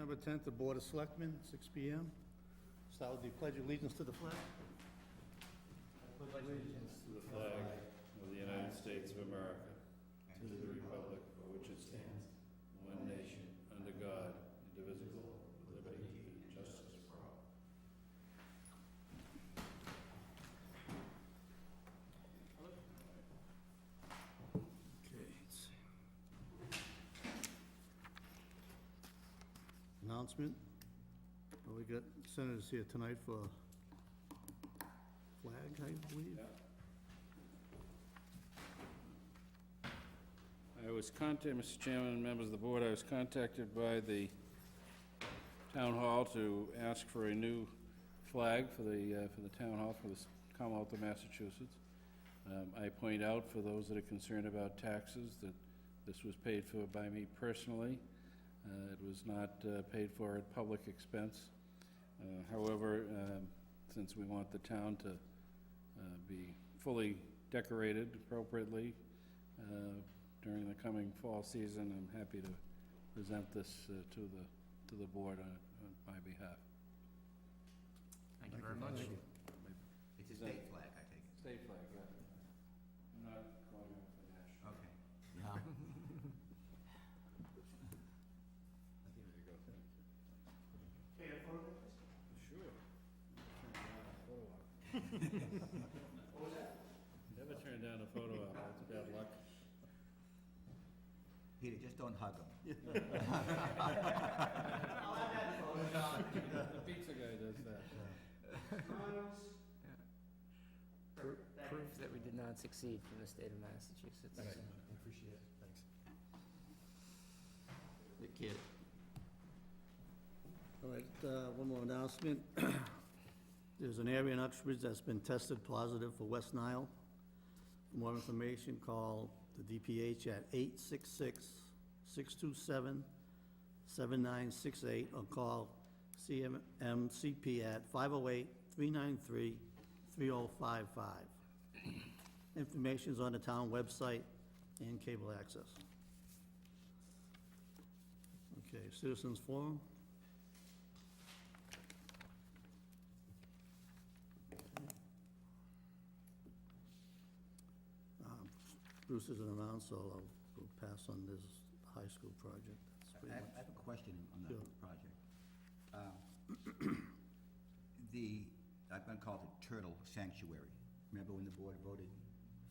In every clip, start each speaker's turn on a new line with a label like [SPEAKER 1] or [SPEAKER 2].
[SPEAKER 1] September 10th, the Board of Selectmen, 6 PM. Start with the Pledge of Allegiance to the flag.
[SPEAKER 2] To the flag of the United States of America, to the republic for which it stands, one nation, under God, indivisible, with liberty and justice for all.
[SPEAKER 1] Okay, let's see. Announcement. Well, we got senators here tonight for flag, I believe.
[SPEAKER 2] I was contacted, Mr. Chairman and members of the board, I was contacted by the town hall to ask for a new flag for the town hall for the Commonwealth of Massachusetts. I point out for those that are concerned about taxes that this was paid for by me personally. It was not paid for at public expense. However, since we want the town to be fully decorated appropriately during the coming fall season, I'm happy to present this to the board on my behalf.
[SPEAKER 3] Thank you very much.
[SPEAKER 4] It's a state flag, I take it.
[SPEAKER 2] State flag, yeah. I'm not going up for national.
[SPEAKER 4] Okay.
[SPEAKER 3] Yeah.
[SPEAKER 2] There you go.
[SPEAKER 1] Okay, a photo?
[SPEAKER 2] Sure. What was that? Never turn down a photo op, that's bad luck.
[SPEAKER 4] Peter, just don't hug them.
[SPEAKER 2] The pizza guy does that.
[SPEAKER 3] Proof that we did not succeed from the state of Massachusetts.
[SPEAKER 5] I appreciate it, thanks.
[SPEAKER 3] The kid.
[SPEAKER 1] All right, one more announcement. There's an area in Uxbridge that's been tested positive for West Nile. For more information, call the DPH at 866-627-7968 or call CMCP at 508-393-3055. Information's on the town website and cable access. Okay, citizens forum. Bruce isn't around, so we'll pass on this high school project. That's pretty
[SPEAKER 4] I
[SPEAKER 1] much.
[SPEAKER 4] have a question on the
[SPEAKER 1] Sure.
[SPEAKER 4] project. I'm gonna call it the Turtle Sanctuary. Remember when the board voted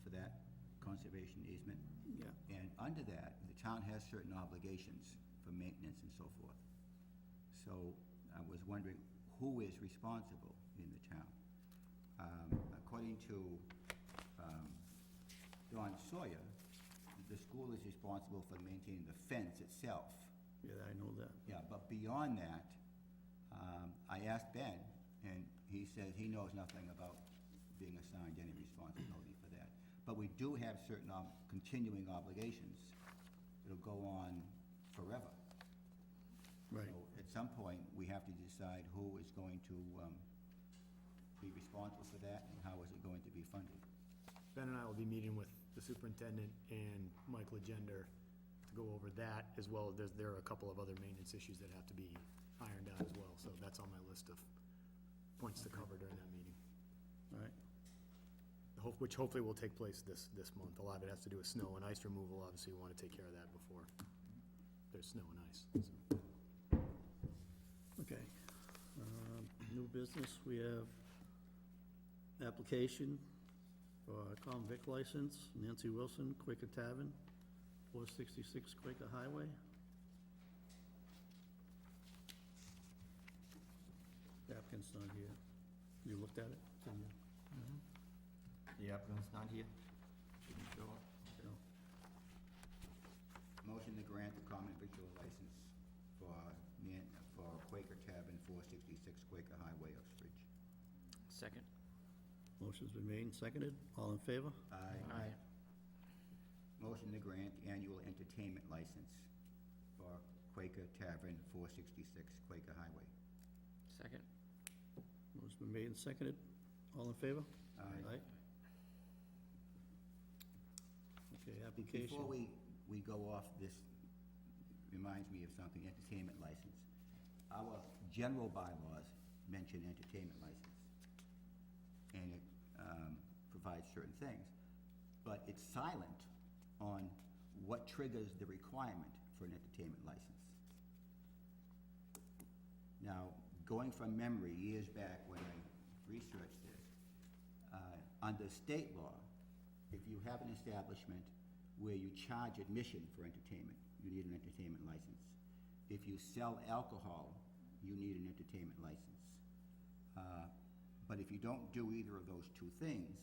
[SPEAKER 4] for that conservation easement?
[SPEAKER 1] Yeah.
[SPEAKER 4] And under that, the town has certain obligations for maintenance and so forth. So I was wondering, who is responsible in the town? According to Don Sawyer, the school is responsible for maintaining the fence itself.
[SPEAKER 1] Yeah, I know that.
[SPEAKER 4] Yeah, but beyond that, I asked Ben, and he says he knows nothing about being assigned any responsibility for that. But we do have certain continuing obligations that'll go on forever.
[SPEAKER 1] Right.
[SPEAKER 4] So at some point, we have to decide who is going to be responsible for that, and how is it going to be funded.
[SPEAKER 5] Ben and I will be meeting with the superintendent and Mike Legender to go over that, as well as there are a couple of other maintenance issues that have to be ironed out as well, so that's on my list of points to cover during that meeting.
[SPEAKER 1] All right.
[SPEAKER 5] Which hopefully will take place this month. A lot of it has to do with snow and ice removal, obviously we want to take care of that before there's snow and ice, so.
[SPEAKER 1] Okay. New business, we have application for a common vic license, Nancy Wilson, Quaker Tavern, 466 Quaker Highway. The applicant's not here. You looked at it? Didn't you?
[SPEAKER 3] The applicant's not here. Didn't show up.
[SPEAKER 1] No.
[SPEAKER 4] Motion to grant the common victual license for Quaker Tavern, 466 Quaker Highway, Uxbridge.
[SPEAKER 3] Second.
[SPEAKER 1] Motion's been made and seconded. All in favor?
[SPEAKER 3] Aye.
[SPEAKER 4] Motion to grant annual entertainment license for Quaker Tavern, 466 Quaker Highway.
[SPEAKER 3] Second.
[SPEAKER 1] Motion's been made and seconded. All in favor?
[SPEAKER 4] Aye.
[SPEAKER 1] Okay, application.
[SPEAKER 4] Before we go off, this reminds me of something, entertainment license. our general bylaws mention entertainment license. And it provides certain things. But it's silent on what triggers the requirement for an entertainment license. Now, going from memory, years back when I researched this, under state law, if you have an establishment where you charge admission for entertainment, you need an entertainment license. If you sell alcohol, you need an entertainment license. But if you don't do either of those two things,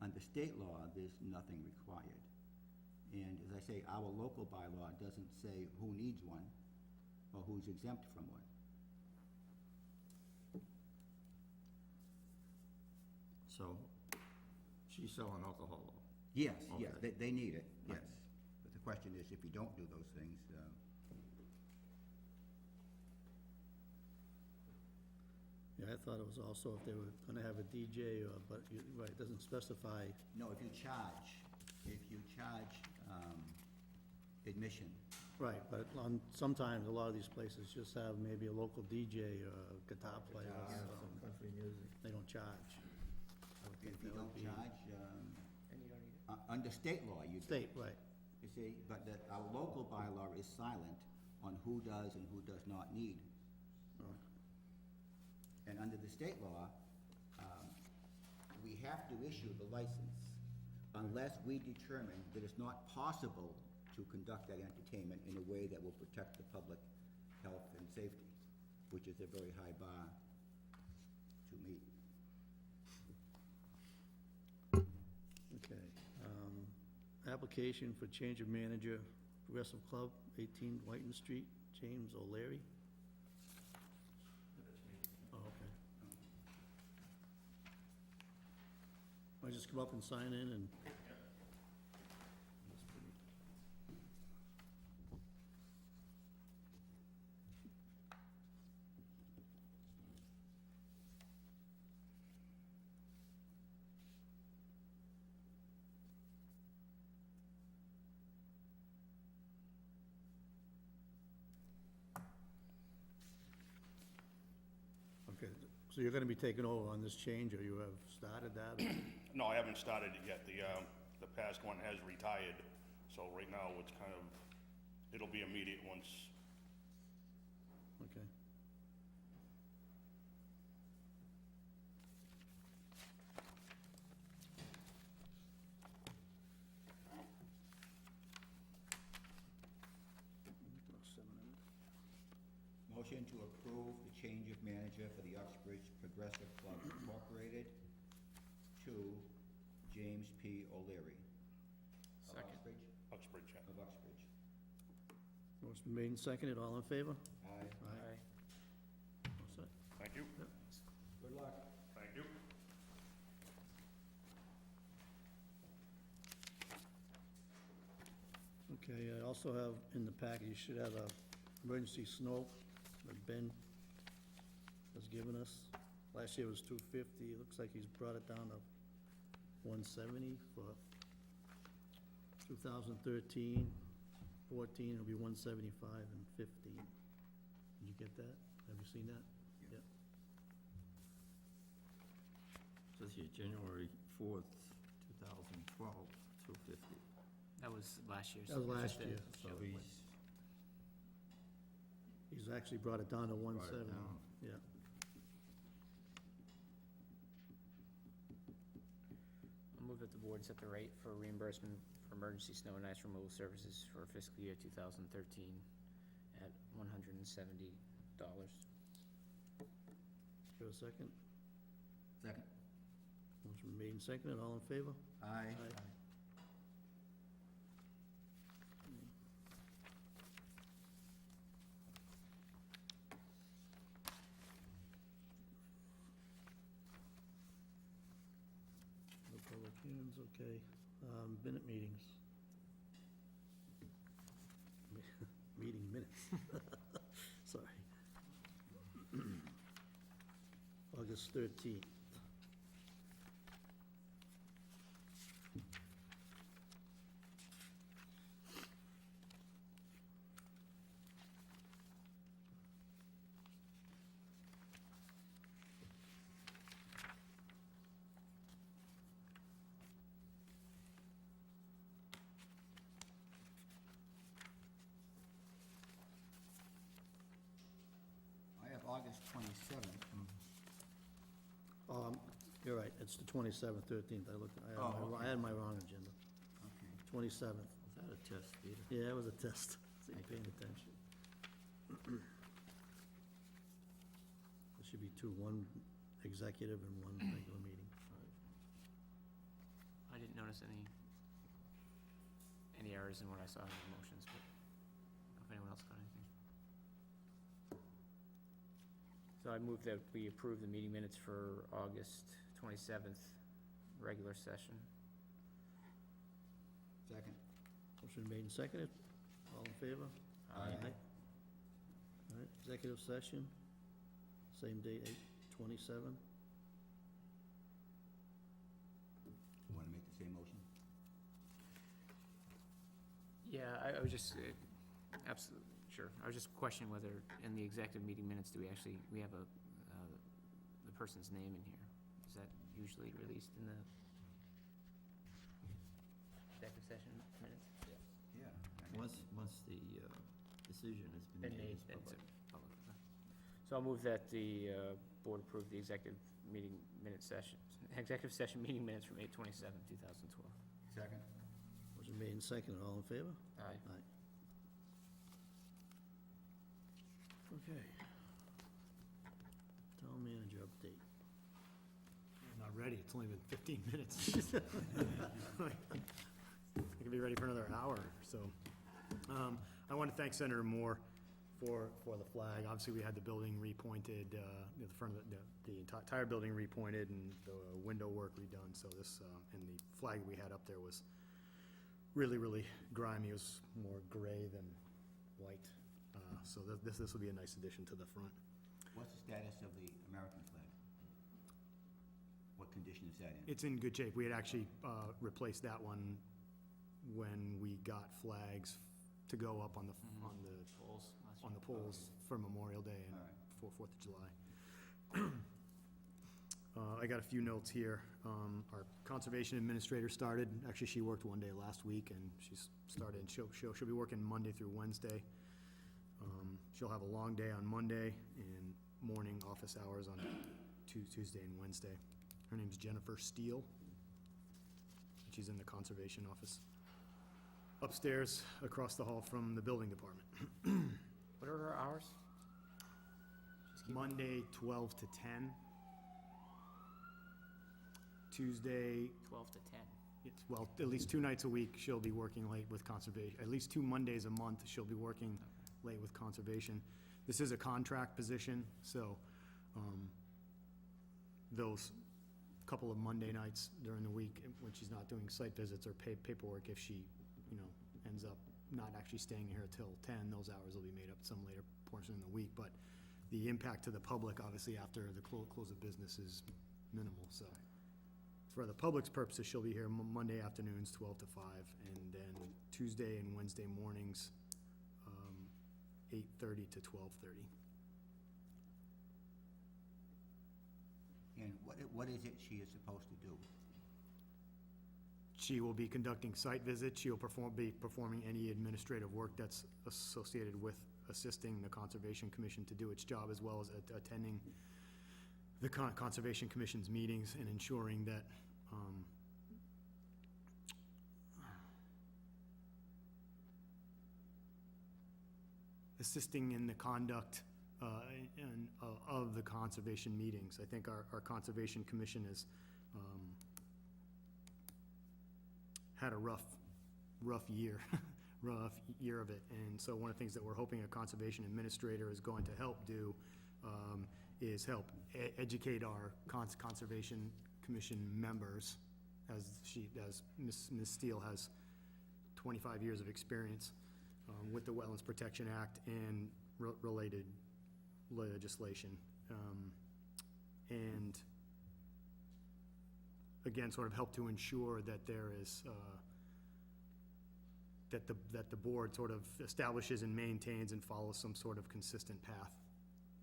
[SPEAKER 4] under state law, there's nothing required. And as I say, our local bylaw doesn't say who needs one or who's exempt from one.
[SPEAKER 6] So, she's selling alcohol, though?
[SPEAKER 4] Yes, yes,
[SPEAKER 6] Okay.
[SPEAKER 4] they need it, yes. But the question is, if you don't do those things,
[SPEAKER 1] Yeah, I thought it was also if they were gonna have a DJ, or, but, right, it doesn't specify.
[SPEAKER 4] no, if you charge admission,
[SPEAKER 1] Right, but sometimes a lot of these places just have maybe a local DJ or a guitar player or
[SPEAKER 6] Yeah,
[SPEAKER 1] something.
[SPEAKER 6] some country music.
[SPEAKER 1] They don't charge. I would think
[SPEAKER 4] if you
[SPEAKER 1] that would
[SPEAKER 4] don't
[SPEAKER 1] be
[SPEAKER 4] charge,
[SPEAKER 3] And you don't need it?
[SPEAKER 4] under state law, you do.
[SPEAKER 1] State, right.
[SPEAKER 4] You see, but our local bylaw is silent on who does and who does not need.
[SPEAKER 1] Oh.
[SPEAKER 4] And under the state law, we have to issue the license unless we determine that it's not possible to conduct that entertainment in a way that will protect the public health and safety, which is a very high bar to meet.
[SPEAKER 1] Okay. Application for change of manager, Progressive Club, 18 Whiten Street, James O'Leary. Oh, okay. I just come up and sign in and. Okay, so you're gonna be taking over on this change, or you have started that? or-
[SPEAKER 7] No, I haven't started it yet. The past one has retired, so right now it's kind of, it'll be immediate once.
[SPEAKER 1] Okay.
[SPEAKER 4] Motion to approve the change of manager for the Uxbridge Progressive Club Incorporated to James P. O'Leary. Of
[SPEAKER 3] Second.
[SPEAKER 4] Uxbridge?
[SPEAKER 7] Uxbridge, yeah.
[SPEAKER 4] Of Uxbridge.
[SPEAKER 1] Motion been made and seconded, all in favor?
[SPEAKER 4] Aye.
[SPEAKER 3] Aye.
[SPEAKER 1] All set.
[SPEAKER 7] Thank you.
[SPEAKER 4] Good luck.
[SPEAKER 7] Thank you.
[SPEAKER 1] Okay, I also have in the packet, you should have a emergency snow that Ben has given us. Last year was $250, it looks like he's brought it down to $170 for 2013, 14, it'll be $175 and 15. Did you get that? Have you seen that?
[SPEAKER 4] Yeah.
[SPEAKER 1] Yeah.
[SPEAKER 6] Says here, January 4th, 2012, 250.
[SPEAKER 3] That was last year's.
[SPEAKER 1] That was last
[SPEAKER 3] just to
[SPEAKER 1] year.
[SPEAKER 6] So
[SPEAKER 3] show
[SPEAKER 6] he's,
[SPEAKER 3] what-
[SPEAKER 1] He's actually brought it down to
[SPEAKER 6] Brought it
[SPEAKER 1] 170,
[SPEAKER 6] down.
[SPEAKER 1] yeah.
[SPEAKER 3] I'll move that the board set the rate for reimbursement for emergency snow and ice removal services for fiscal year 2013 at $170.
[SPEAKER 1] Give a second.
[SPEAKER 4] Second.
[SPEAKER 1] Motion made and seconded, all in favor?
[SPEAKER 4] Aye.
[SPEAKER 1] No public hearings, okay. Minute meetings. Meeting minutes. Sorry. August 13th.
[SPEAKER 4] August 27th.
[SPEAKER 1] You're right, it's the 27th, 13th,
[SPEAKER 4] Oh,
[SPEAKER 1] I had my wrong agenda,
[SPEAKER 4] Okay.
[SPEAKER 1] 27th.
[SPEAKER 6] Was that a test, Peter?
[SPEAKER 1] Yeah, it was a test, so you're paying attention. There should be two, one executive and one regular meeting.
[SPEAKER 3] I didn't notice any errors in what I saw in the motions, but if anyone else got anything. So I move that we approve the meeting minutes for August 27th, regular session.
[SPEAKER 4] Second.
[SPEAKER 1] Motion made and seconded, all in favor?
[SPEAKER 4] Aye.
[SPEAKER 1] All right, executive session, same date, 8/27.
[SPEAKER 4] You want to make the same motion?
[SPEAKER 3] Yeah, I was just, absolutely, sure. I was just questioning whether in the executive meeting minutes, we have the person's name in here? Is that usually released in the executive session minutes?
[SPEAKER 4] Yeah.
[SPEAKER 6] Once the decision has been made, it's
[SPEAKER 3] Then
[SPEAKER 6] public.
[SPEAKER 3] it's public, okay. So I'll move that the board approve the executive session meeting minutes from 8/27/2012.
[SPEAKER 4] Second.
[SPEAKER 1] Motion made and seconded, all in favor?
[SPEAKER 3] Aye.
[SPEAKER 1] Aye. Okay. Town manager update.
[SPEAKER 5] Not ready, it's only been 15 minutes. I could be ready for another hour, so. I want to thank Senator Moore for the flag. Obviously, we had the building repointed, the front of the entire building repointed and the window work redone, so this, and the flag we had up there was really, really grimy. It was more gray than white. So this will be a nice addition to the front.
[SPEAKER 4] What's the status of the American flag? What condition is that in?
[SPEAKER 5] It's in good shape. We had actually replaced that one when we got flags to go up on the
[SPEAKER 3] Polls.
[SPEAKER 5] on the poles for Memorial Day and
[SPEAKER 4] All right.
[SPEAKER 5] for 4th of July. I got a few notes here. Our conservation administrator started, actually, she worked one day last week, and she's started, and she'll be working Monday through Wednesday. She'll have a long day on Monday and morning office hours on Tuesday and Wednesday. Her name's Jennifer Steele. She's in the conservation office upstairs, across the hall from the building department.
[SPEAKER 3] What are her hours?
[SPEAKER 5] Monday, 12 to 10. Tuesday,
[SPEAKER 3] 12 to 10.
[SPEAKER 5] well, at least 2 nights a week, she'll be working late with conservation. At least 2 Mondays a month, she'll be working late with conservation. This is a contract position, so those couple of Monday nights during the week, when she's not doing site visits or paperwork, if she, ends up not actually staying here till 10, those hours will be made up some later portion of the week. But the impact to the public, obviously, after the close of business is minimal, so. For the public's purposes, she'll be here Monday afternoons, 12 to 5, and then Tuesday and Wednesday mornings, 8:30 to 12:30.
[SPEAKER 4] And what is it she is supposed to do?
[SPEAKER 5] She will be conducting site visits. She'll be performing any administrative work that's associated with assisting the Conservation Commission to do its job, as well as attending the Conservation Commission's meetings and ensuring that assisting in the conduct of the conservation meetings. I think our Conservation Commission has had a rough year, rough year of it. And so one of the things that we're hoping a conservation administrator is going to help do is help educate our Conservation Commission members, as Ms. Steele has 25 years of experience with the Wetlands Protection Act and related legislation. And again, sort of help to ensure that there is, that the board sort of establishes and maintains and follows some sort of consistent path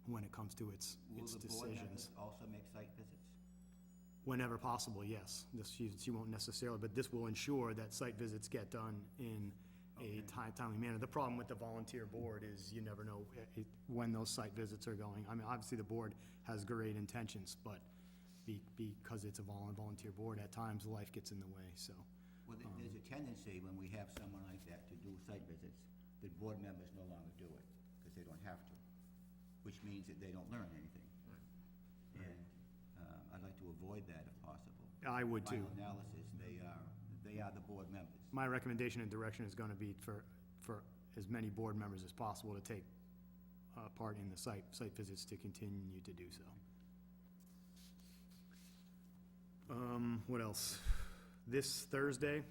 [SPEAKER 5] when it comes to its decisions.
[SPEAKER 4] Will the board have to also make site visits?
[SPEAKER 5] Whenever possible, yes. She won't necessarily, but this will ensure that site visits get done in a timely manner. The problem with the volunteer board is you never know when those site visits are going. I mean, obviously, the board has great intentions, but because it's a volunteer board, at times, life gets in the way, so.
[SPEAKER 4] Well, there's a tendency when we have someone like that to do site visits, that board members no longer do it, because they don't have to, which means that they don't learn anything. And I'd like to avoid that if possible.
[SPEAKER 5] I would too.
[SPEAKER 4] Final analysis, they are the board members.
[SPEAKER 5] My recommendation and direction is gonna be for as many board members as possible to take part in the site visits, to continue to do so. What else? This Thursday,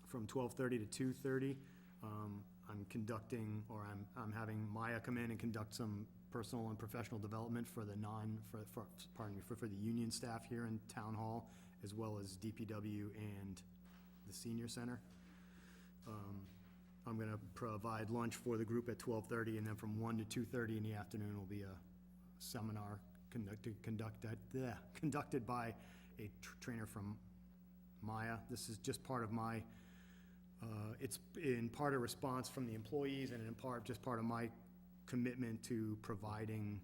[SPEAKER 5] from 12:30 to 2:30, I'm conducting, or I'm having Maya come in and conduct some personal and professional development for the for the union staff here in Town Hall, as well as DPW and the senior center. I'm gonna provide lunch for the group at 12:30, and then from 1 to 2:30 in the afternoon will be a seminar conducted by a trainer from Maya. This is just part of my, it's in part a response from the employees, and in part, just part of my commitment to providing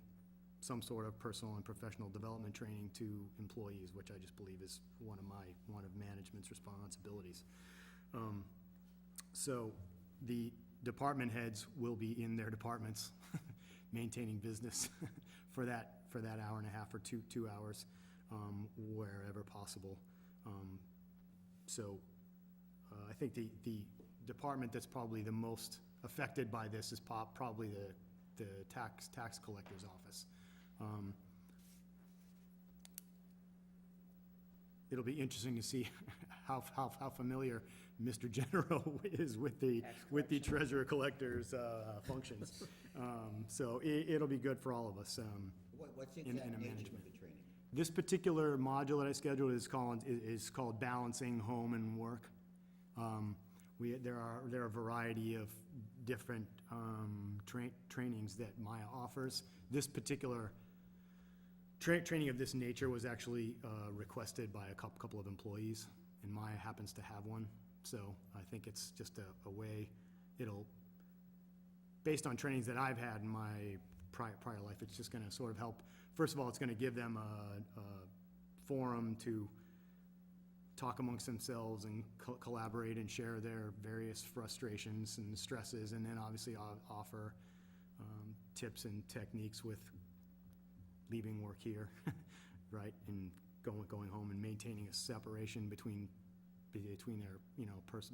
[SPEAKER 5] some sort of personal and professional development training to employees, which I just believe is one of management's responsibilities. So the department heads will be in their departments maintaining business for that hour and a half or 2 hours, wherever possible. So I think the department that's probably the most affected by this is probably the tax collector's office. It'll be interesting to see how familiar Mr. Genero is with the treasurer collector's functions. So it'll be good for all of us.
[SPEAKER 4] What's the
[SPEAKER 5] in
[SPEAKER 4] exact
[SPEAKER 5] a
[SPEAKER 4] nature
[SPEAKER 5] management.
[SPEAKER 4] of the training?
[SPEAKER 5] This particular module that I scheduled is called Balancing Home and Work. There are a variety of different trainings that Maya offers. This particular training of this nature was actually requested by a couple of employees, and Maya happens to have one. So I think it's just a way, based on trainings that I've had in my prior life, it's just gonna sort of help. First of all, it's gonna give them a forum to talk amongst themselves and collaborate and share their various frustrations and stresses, and then obviously offer tips and techniques with leaving work here, right, and going home and maintaining a separation between their,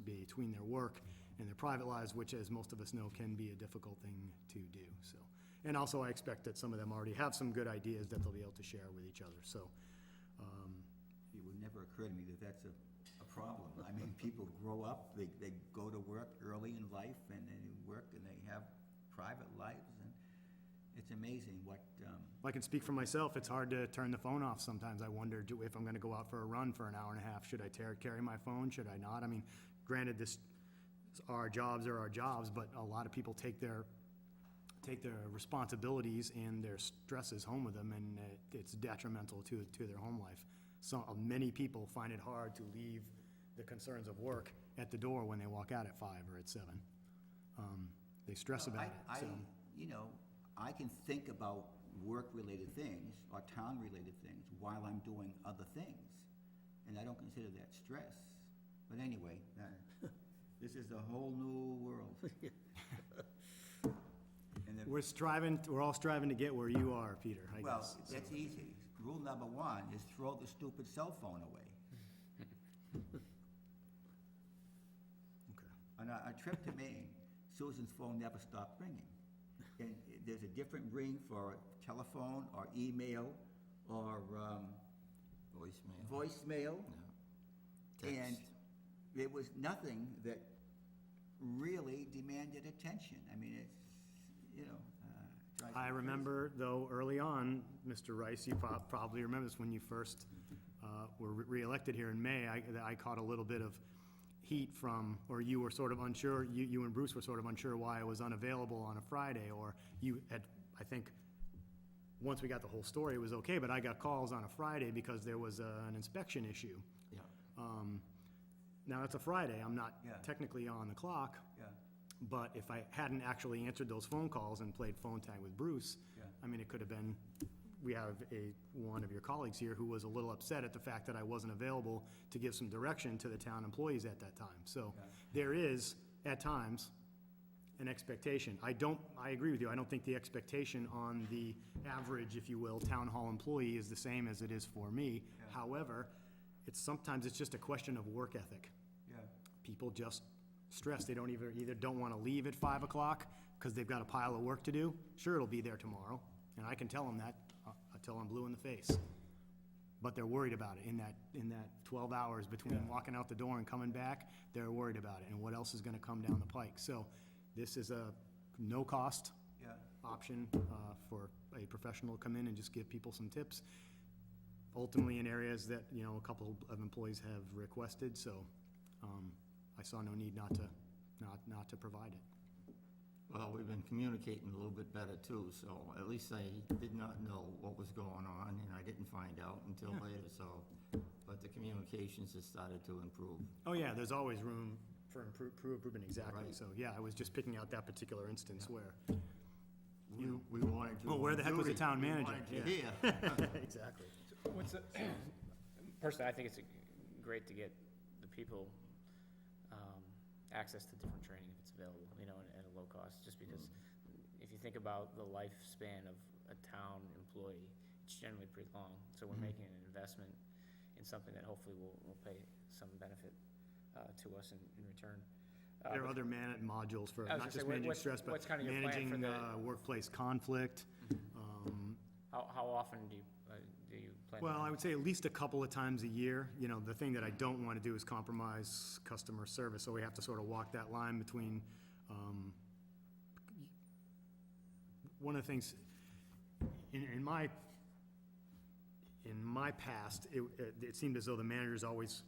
[SPEAKER 5] between their work and their private lives, which, as most of us know, can be a difficult thing to do, so. And also, I expect that some of them already have some good ideas that they'll be able to share with each other, so.
[SPEAKER 4] It would never occur to me that that's a problem. I mean, people grow up, they go to work early in life, and they work, and they have private lives, and it's amazing what,
[SPEAKER 5] I can speak for myself, it's hard to turn the phone off sometimes. I wonder if I'm gonna go out for a run for an hour and a half, should I carry my phone, should I not? I mean, granted, our jobs are our jobs, but a lot of people take their responsibilities and their stresses home with them, and it's detrimental to their home life. So many people find it hard to leave the concerns of work at the door when they walk out at 5 or at 7. They stress about it, so.
[SPEAKER 4] I can think about work-related things or town-related things while I'm doing other things, and I don't consider that stress. But anyway, this is a whole new world. And
[SPEAKER 5] We're all striving to get where you are, Peter, I
[SPEAKER 4] well,
[SPEAKER 5] guess.
[SPEAKER 4] that's easy. Rule number 1 is throw the stupid cell phone away.
[SPEAKER 5] Okay.
[SPEAKER 4] On a trip to Maine, Susan's phone never stopped ringing. And there's a different ring for telephone or email or voicemail.
[SPEAKER 6] Yeah.
[SPEAKER 4] And there was nothing that really demanded attention. I mean, it's, drives me
[SPEAKER 5] I
[SPEAKER 4] crazy.
[SPEAKER 5] remember, though, early on, Mr. Rice, you probably remember this, when you first were re-elected here in May, I caught a little bit of heat from, or you were sort of unsure, you and Bruce were sort of unsure why I was unavailable on a Friday, or you had, I think, once we got the whole story, it was okay, but I got calls on a Friday because there was an inspection issue.
[SPEAKER 6] Yeah.
[SPEAKER 5] Now, it's a Friday, I'm not
[SPEAKER 4] Yeah.
[SPEAKER 5] technically on the clock,
[SPEAKER 4] Yeah,
[SPEAKER 5] but if I hadn't actually answered those phone calls and played phone tag with Bruce,
[SPEAKER 4] yeah,
[SPEAKER 5] I mean, it could have been, we have one of your colleagues here who was a little upset at the fact that I wasn't available to give some direction to the town employees at that time. So
[SPEAKER 4] Yeah.
[SPEAKER 5] there is, at times, an expectation. I agree with you, I don't think the expectation on the average, if you will, town hall employee is the same as it is for me.
[SPEAKER 4] Yeah.
[SPEAKER 5] However, sometimes it's just a question of work ethic.
[SPEAKER 4] yeah,
[SPEAKER 5] People just stress, they don't either don't want to leave at 5 o'clock because they've got a pile of work to do. Sure, it'll be there tomorrow, and I can tell them that until I'm blue in the face. But they're worried about it. In that 12 hours between
[SPEAKER 4] Yeah.
[SPEAKER 5] walking out the door and coming back, they're worried about it, and what else is gonna come down the pike. So this is a no-cost
[SPEAKER 4] yeah.
[SPEAKER 5] option for a professional to come in and just give people some tips. Ultimately, in areas that, you know, a couple of employees have requested, so I saw no need not to provide it.
[SPEAKER 6] Well, we've been communicating a little bit better too, so at least I did not know what was going on, and I didn't find out until later, so, but the communications has started to improve.
[SPEAKER 5] Oh, yeah, there's always room for improvement, exactly.
[SPEAKER 6] Right.
[SPEAKER 5] So, yeah, I was just picking out that particular instance where,
[SPEAKER 6] We wanted you
[SPEAKER 5] Well, where the
[SPEAKER 6] on
[SPEAKER 5] heck was the
[SPEAKER 6] duty.
[SPEAKER 5] town
[SPEAKER 6] We
[SPEAKER 5] manager?
[SPEAKER 6] wanted you
[SPEAKER 5] Yeah.
[SPEAKER 6] here.
[SPEAKER 5] exactly.
[SPEAKER 3] What's the, personally, I think it's great to get the people access to different training if it's available, you know, at a low cost, just because if you think about the lifespan of a town employee, it's generally pretty long. So we're making an investment in something that hopefully will pay some benefit to us in return.
[SPEAKER 5] There are other modules for
[SPEAKER 3] I was
[SPEAKER 5] not
[SPEAKER 3] gonna say,
[SPEAKER 5] just managing
[SPEAKER 3] what's-
[SPEAKER 5] stress, but
[SPEAKER 3] what's kind of your plan for
[SPEAKER 5] managing
[SPEAKER 3] the-
[SPEAKER 5] workplace conflict.
[SPEAKER 3] How often do you plan?
[SPEAKER 5] Well,
[SPEAKER 3] to-
[SPEAKER 5] I would say at least a couple of times a year. You know, the thing that I don't want to do is compromise customer service, so we have to sort of walk that line between, one of the things, in my past, it seemed as though the managers always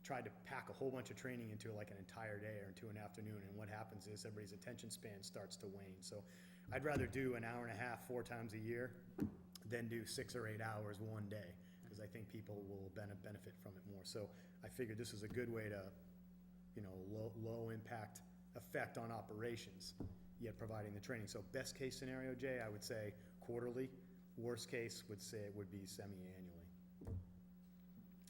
[SPEAKER 5] tried to pack a whole bunch of training into like an entire day or into an afternoon, and what happens is everybody's attention span starts to wane. So I'd rather do an hour and a half 4 times a year than do 6 or 8 hours one day, because I think people will benefit from it more. So I figured this is a good way to, you know, low impact effect on operations, yet providing the training. So best case scenario, Jay, I would say quarterly. Worst case would say it would be semi-annually.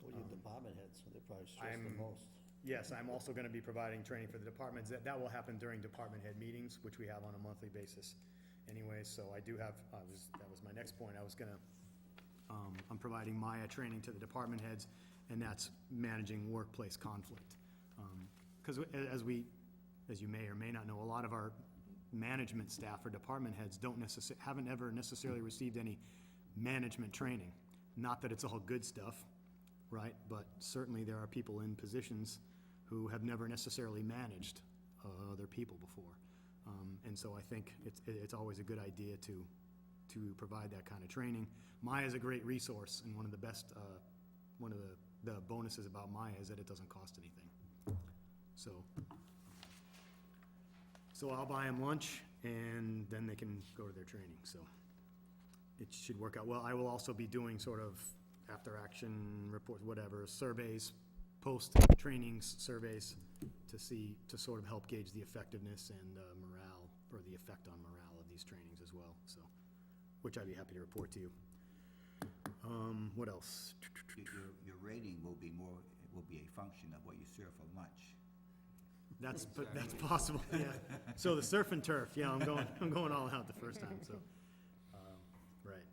[SPEAKER 1] Well, your department heads, so they probably stress the
[SPEAKER 5] I'm-
[SPEAKER 1] most.
[SPEAKER 5] Yes, I'm also gonna be providing training for the departments. That will happen during department head meetings, which we have on a monthly basis anyway. So I do have, that was my next point. I was gonna, I'm providing Maya training to the department heads, and that's managing workplace conflict. Because as you may or may not know, a lot of our management staff or department heads haven't ever necessarily received any management training. Not that it's all good stuff, right? But certainly there are people in positions who have never necessarily managed other people before. And so I think it's always a good idea to provide that kind of training. Maya's a great resource, and one of the best, one of the bonuses about Maya is that it doesn't cost anything. So I'll buy them lunch, and then they can go to their training, so it should work out well. I will also be doing sort of after-action reports, whatever, surveys, post-trainings surveys, to sort of help gauge the effectiveness and morale, or the effect on morale of these trainings as well, so, which I'd be happy to report to you. What else?
[SPEAKER 4] Your rating will be a function of what you serve for lunch.
[SPEAKER 5] That's possible, yeah. So the surf and turf, yeah, I'm going all out the first time, so, right.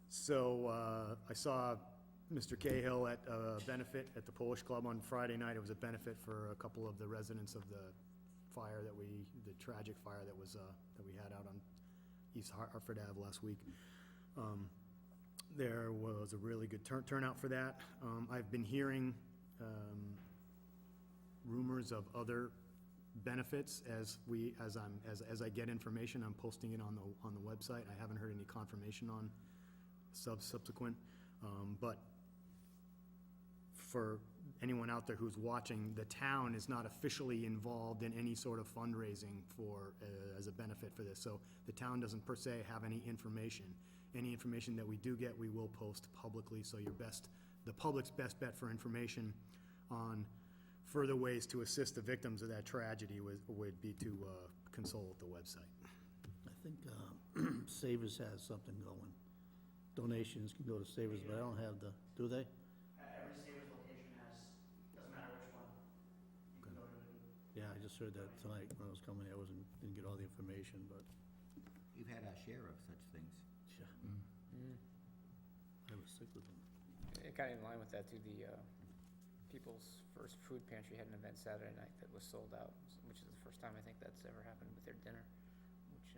[SPEAKER 5] So, I saw Mr. Cahill at a benefit at the Polish Club on Friday night. It was a benefit for a couple of the residents of the fire the tragic fire that we had out on East Hartford Ave last week. There was a really good turnout for that. I've been hearing, rumors of other benefits as I get information. I'm posting it on the website. I haven't heard any confirmation on subsequent, but for anyone out there who's watching, the town is not officially involved in any sort of fundraising as a benefit for this. So the town doesn't per se have any information. Any information that we do get, we will post publicly. So the public's best bet for information on further ways to assist the victims of that tragedy would be to consult the website.
[SPEAKER 1] I think Savers has something going. Donations can go to Savers, but I don't have the, do they?
[SPEAKER 8] Every Savers location has, doesn't matter which one, you can go to it.
[SPEAKER 1] Yeah, I just heard that tonight when I was coming here. Didn't get all the information, but,
[SPEAKER 4] We've had our share of such things.
[SPEAKER 1] yeah, I was sick with them.
[SPEAKER 3] Kind of in line with that too, the People's First Food Pantry had an event Saturday night that was sold out, which is the first time I think that's ever happened with their dinner, which,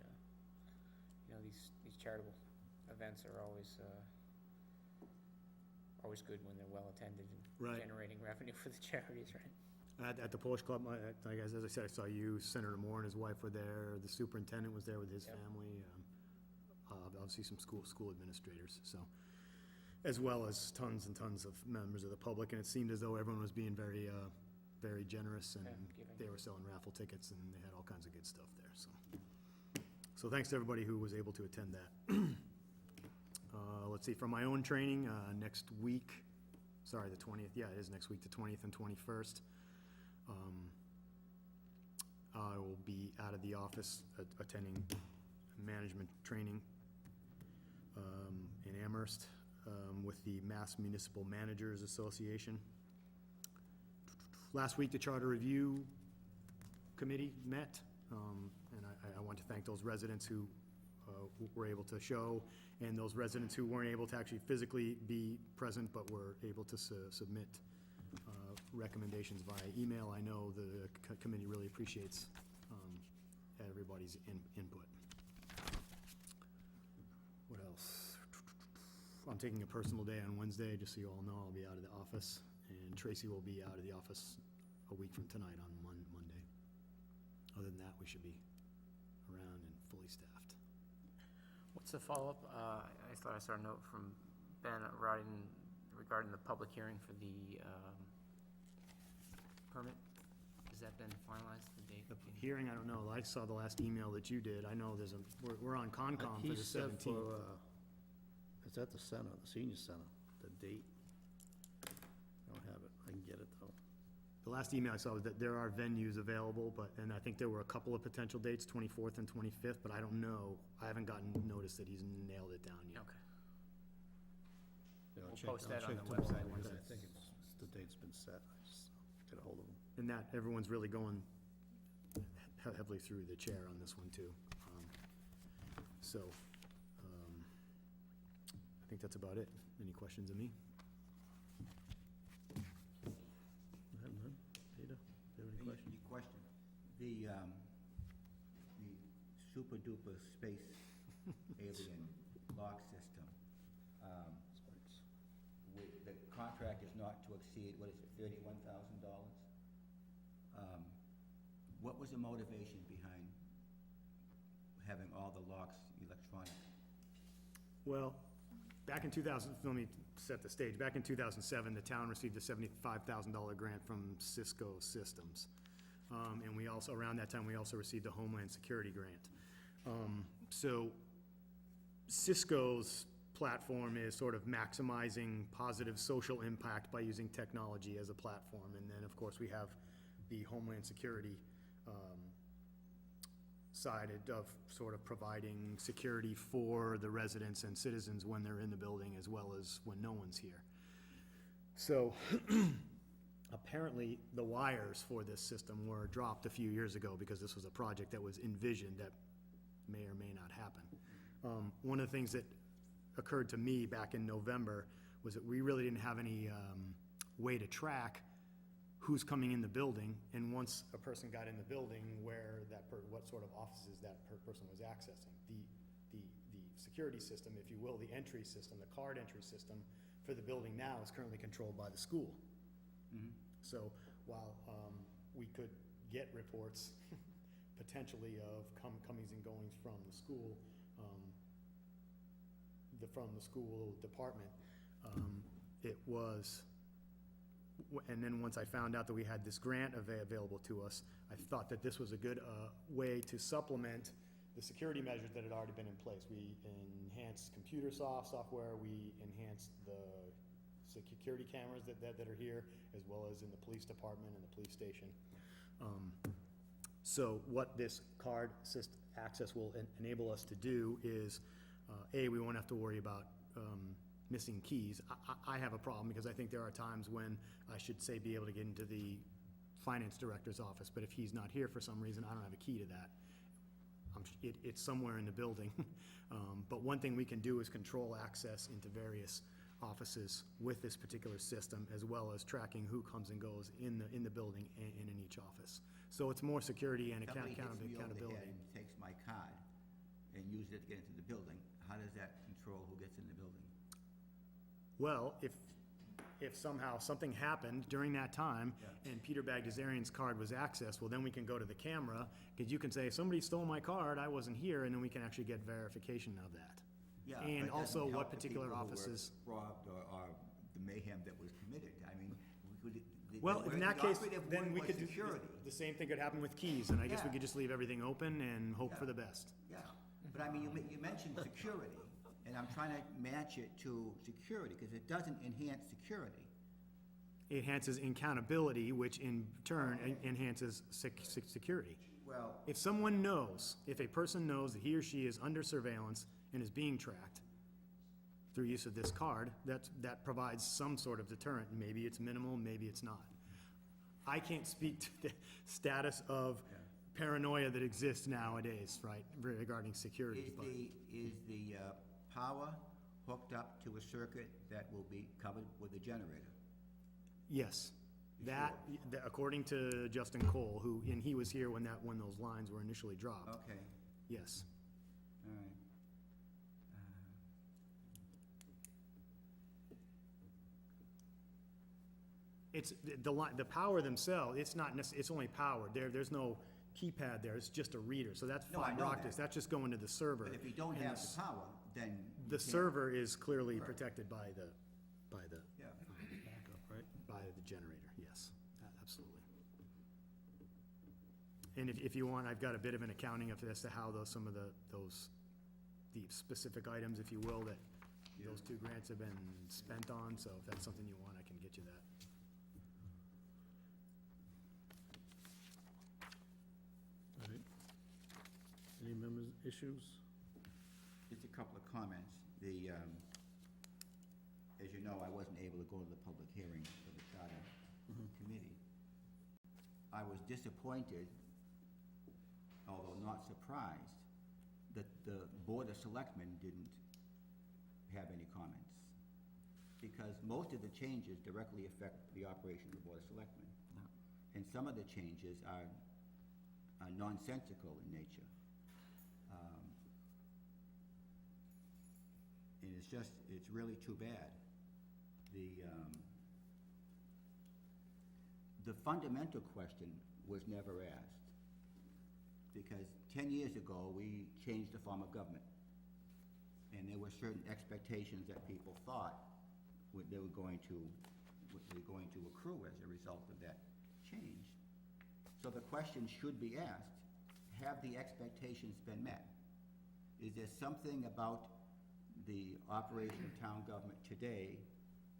[SPEAKER 3] these charitable events are always good when they're well-attended and
[SPEAKER 5] Right.
[SPEAKER 3] generating revenue for the charities, right?
[SPEAKER 5] At the Polish Club, like, as I said, I saw you, Senator Moore and his wife were there, the superintendent was there with his
[SPEAKER 3] Yep.
[SPEAKER 5] family, obviously some school administrators, so, as well as tons and tons of members of the public, and it seemed as though everyone was being very, very generous, and
[SPEAKER 3] Yeah, giving.
[SPEAKER 5] they were selling raffle tickets, and they had all kinds of good stuff there, so. So thanks to everybody who was able to attend that. Let's see, for my own training, next week, sorry, the 20th, yeah, it is next week, the 20th and 21st. I will be out of the office attending management training in Amherst with the Mass Municipal Managers Association. Last week, the Charter Review Committee met, and I want to thank those residents who were able to show, and those residents who weren't able to actually physically be present but were able to submit recommendations via email. I know the committee really appreciates everybody's input. What else? I'm taking a personal day on Wednesday, just so you all know, I'll be out of the office, and Tracy will be out of the office a week from tonight on Monday. Other than that, we should be around and fully staffed.
[SPEAKER 3] What's the follow-up? I thought I saw a note from Ben regarding the public hearing for the permit. Has that been finalized, the date?
[SPEAKER 5] The hearing, I don't know, I saw the last email that you did, I know we're on Concom for
[SPEAKER 1] He
[SPEAKER 5] the
[SPEAKER 1] said
[SPEAKER 5] 17th.
[SPEAKER 1] it's at the center, the senior center, the date. I don't have it. I can get it, though.
[SPEAKER 5] The last email I saw was that there are venues available, and I think there were a couple of potential dates, 24th and 25th, but I don't know, I haven't gotten notice that he's nailed it down yet.
[SPEAKER 3] Okay.
[SPEAKER 1] Yeah, I'll
[SPEAKER 3] We'll
[SPEAKER 1] check-
[SPEAKER 3] post
[SPEAKER 1] I'll
[SPEAKER 3] that on
[SPEAKER 1] check
[SPEAKER 3] the
[SPEAKER 1] tomorrow,
[SPEAKER 3] website once
[SPEAKER 1] because I
[SPEAKER 3] it's-
[SPEAKER 1] think the date's been set. I just get a hold of him.
[SPEAKER 5] And that, everyone's really going heavily through the chair on this one, too. I think that's about it. Any questions of me?
[SPEAKER 1] Go ahead, man. Peter, do you have any questions?
[SPEAKER 4] Your question, the super duper space alien lock system, the contract is not to exceed, what is it, $31,000? What was the motivation behind having all the locks electronic?
[SPEAKER 5] Well, back in 2000, let me set the stage. Back in 2007, the town received a $75,000 grant from Cisco Systems. And we also, around that time, we also received a Homeland Security grant. So Cisco's platform is sort of maximizing positive social impact by using technology as a platform. And then, of course, we have the Homeland Security side of sort of providing security for the residents and citizens when they're in the building as well as when no one's here. So apparently the wires for this system were dropped a few years ago because this was a project that was envisioned that may or may not happen. One of the things that occurred to me back in November was that we really didn't have any way to track who's coming in the building, and once a person got in the building, what sort of offices that person was accessing. The security system, if you will, the entry system, the card entry system for the building now is currently controlled by the school. So while we could get reports potentially of comings and goings from the school, from the school department, it was. And then once I found out that we had this grant available to us, I thought that this was a good way to supplement the security measures that had already been in place. We enhanced computer software, we enhanced the security cameras that are here, as well as in the police department and the police station. So what this card access will enable us to do is, A, we won't have to worry about missing keys. I have a problem, because I think there are times when I should, say, be able to get into the finance director's office, but if he's not here for some reason, I don't have a key to that. It's somewhere in the building. But one thing we can do is control access into various offices with this particular system, as well as tracking who comes and goes in the building and in each office. So it's more security and
[SPEAKER 4] Somebody hits me over the
[SPEAKER 5] accountability.
[SPEAKER 4] head and takes my card and uses it to get into the building. How does that control who gets in the building?
[SPEAKER 5] Well, if somehow something happened during that time, and Peter Bagdasarian's card was accessed, well, then we can go to the camera, because you can say, if somebody stole my card, I wasn't here, and then we can actually get verification of that.
[SPEAKER 4] Yeah,
[SPEAKER 5] And
[SPEAKER 4] but it
[SPEAKER 5] also
[SPEAKER 4] doesn't
[SPEAKER 5] what
[SPEAKER 4] help the
[SPEAKER 5] particular
[SPEAKER 4] people who were
[SPEAKER 5] offices.
[SPEAKER 4] robbed or the mayhem that was committed. I mean,
[SPEAKER 5] Well, in that case, then we
[SPEAKER 4] was
[SPEAKER 5] could do,
[SPEAKER 4] security.
[SPEAKER 5] the same thing could happen with keys, and I guess we
[SPEAKER 4] Yeah.
[SPEAKER 5] could just leave everything open and hope for
[SPEAKER 4] Yeah.
[SPEAKER 5] the best.
[SPEAKER 4] Yeah, but I mean, you mentioned security, and I'm trying to match it to security, because it doesn't enhance security.
[SPEAKER 5] It enhances accountability, which in turn enhances security.
[SPEAKER 4] Well,
[SPEAKER 5] If someone knows, if a person knows that he or she is under surveillance and is being tracked through use of this card, that provides some sort of deterrent. Maybe it's minimal, maybe it's not. I can't speak to the status of paranoia that exists nowadays, right, regarding security, but
[SPEAKER 4] is the power hooked up to a circuit that will be covered with a generator?
[SPEAKER 5] yes. That, according to Justin Cole, and he was here when those lines were initially dropped,
[SPEAKER 4] Okay,
[SPEAKER 5] yes.
[SPEAKER 4] all right.
[SPEAKER 5] It's, the power themselves, it's not it's only powered, there's no keypad there, it's just a reader, so that's
[SPEAKER 4] No, I
[SPEAKER 5] fiber
[SPEAKER 4] know
[SPEAKER 5] optics,
[SPEAKER 4] that.
[SPEAKER 5] that's just going to the server.
[SPEAKER 4] But if you don't
[SPEAKER 5] And
[SPEAKER 4] have
[SPEAKER 5] s-
[SPEAKER 4] the power, then you
[SPEAKER 5] The
[SPEAKER 4] can't-
[SPEAKER 5] server is clearly
[SPEAKER 4] Right.
[SPEAKER 5] protected by the
[SPEAKER 4] Yeah,
[SPEAKER 5] generator, yes, absolutely. And if you want, I've got a bit of an accounting of as to how some of the specific items, if you will, that those two grants have been spent on, so if that's something you want, I can get you that.
[SPEAKER 1] All right. Any members' issues?
[SPEAKER 4] just a couple of comments. As you know, I wasn't able to go to the public hearing for the charter committee. I was disappointed, although not surprised, that the Board of Selectmen didn't have any comments. Because most of the changes directly affect the operation of the Board of Selectmen. And some of the changes are nonsensical in nature. And it's really too bad. The fundamental question was never asked. Because 10 years ago, we changed the form of government. And there were certain expectations that people thought they were going to accrue as a result of that change. So the question should be asked, have the expectations been met? Is there something about the operation of town government today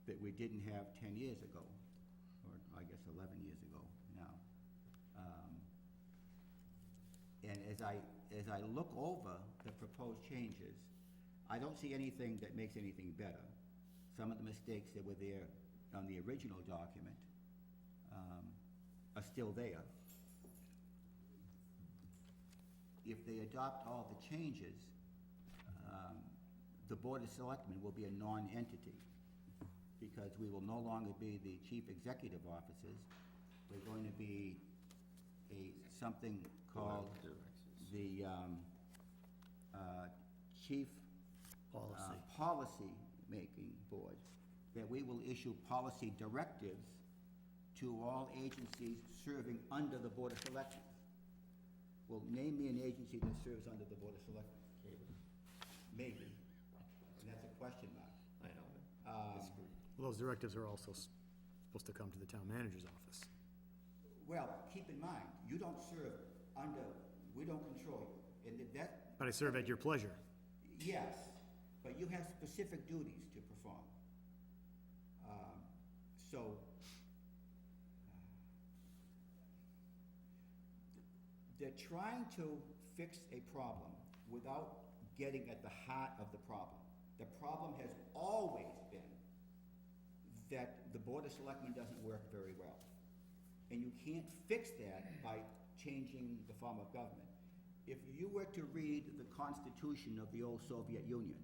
[SPEAKER 4] that we didn't have 10 years ago, or I guess 11 years ago now? And as I look over the proposed changes, I don't see anything that makes anything better. Some of the mistakes that were there on the original document are still there. If they adopt all the changes, the Board of Selectmen will be a non-entity, because we will no longer be the chief executive officers. We're going to be something called the Chief Policy-Making Board, that we will issue policy directives to all agencies serving under the Board of Selectmen. Well, name me an agency that serves under the Board of Selectmen. Maybe. And that's a question mark.
[SPEAKER 6] I know.
[SPEAKER 5] Well, those directives are also supposed to come to the town manager's office.
[SPEAKER 4] Well, keep in mind, you don't serve under, we don't control you. And that,
[SPEAKER 5] But I serve at your pleasure.
[SPEAKER 4] yes, but you have specific duties to perform. So, they're trying to fix a problem without getting at the heart of the problem. The problem has always been that the Board of Selectmen doesn't work very well. And you can't fix that by changing the form of government. If you were to read the Constitution of the old Soviet Union,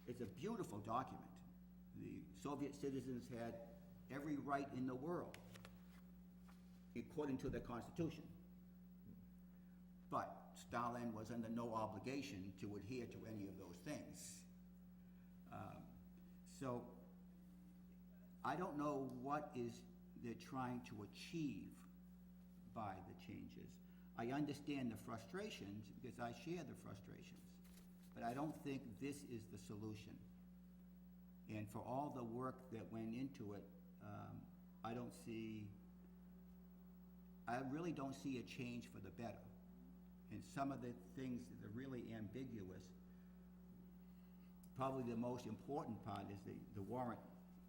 [SPEAKER 4] it's a beautiful document. The Soviet citizens had every right in the world, according to the Constitution. But Stalin was under no obligation to adhere to any of those things. So I don't know what they're trying to achieve by the changes. I understand the frustrations because I share the frustrations, but I don't think this is the solution. And for all the work that went into it, I really don't see a change for the better. And some of the things that are really ambiguous, probably the most important part is the warrant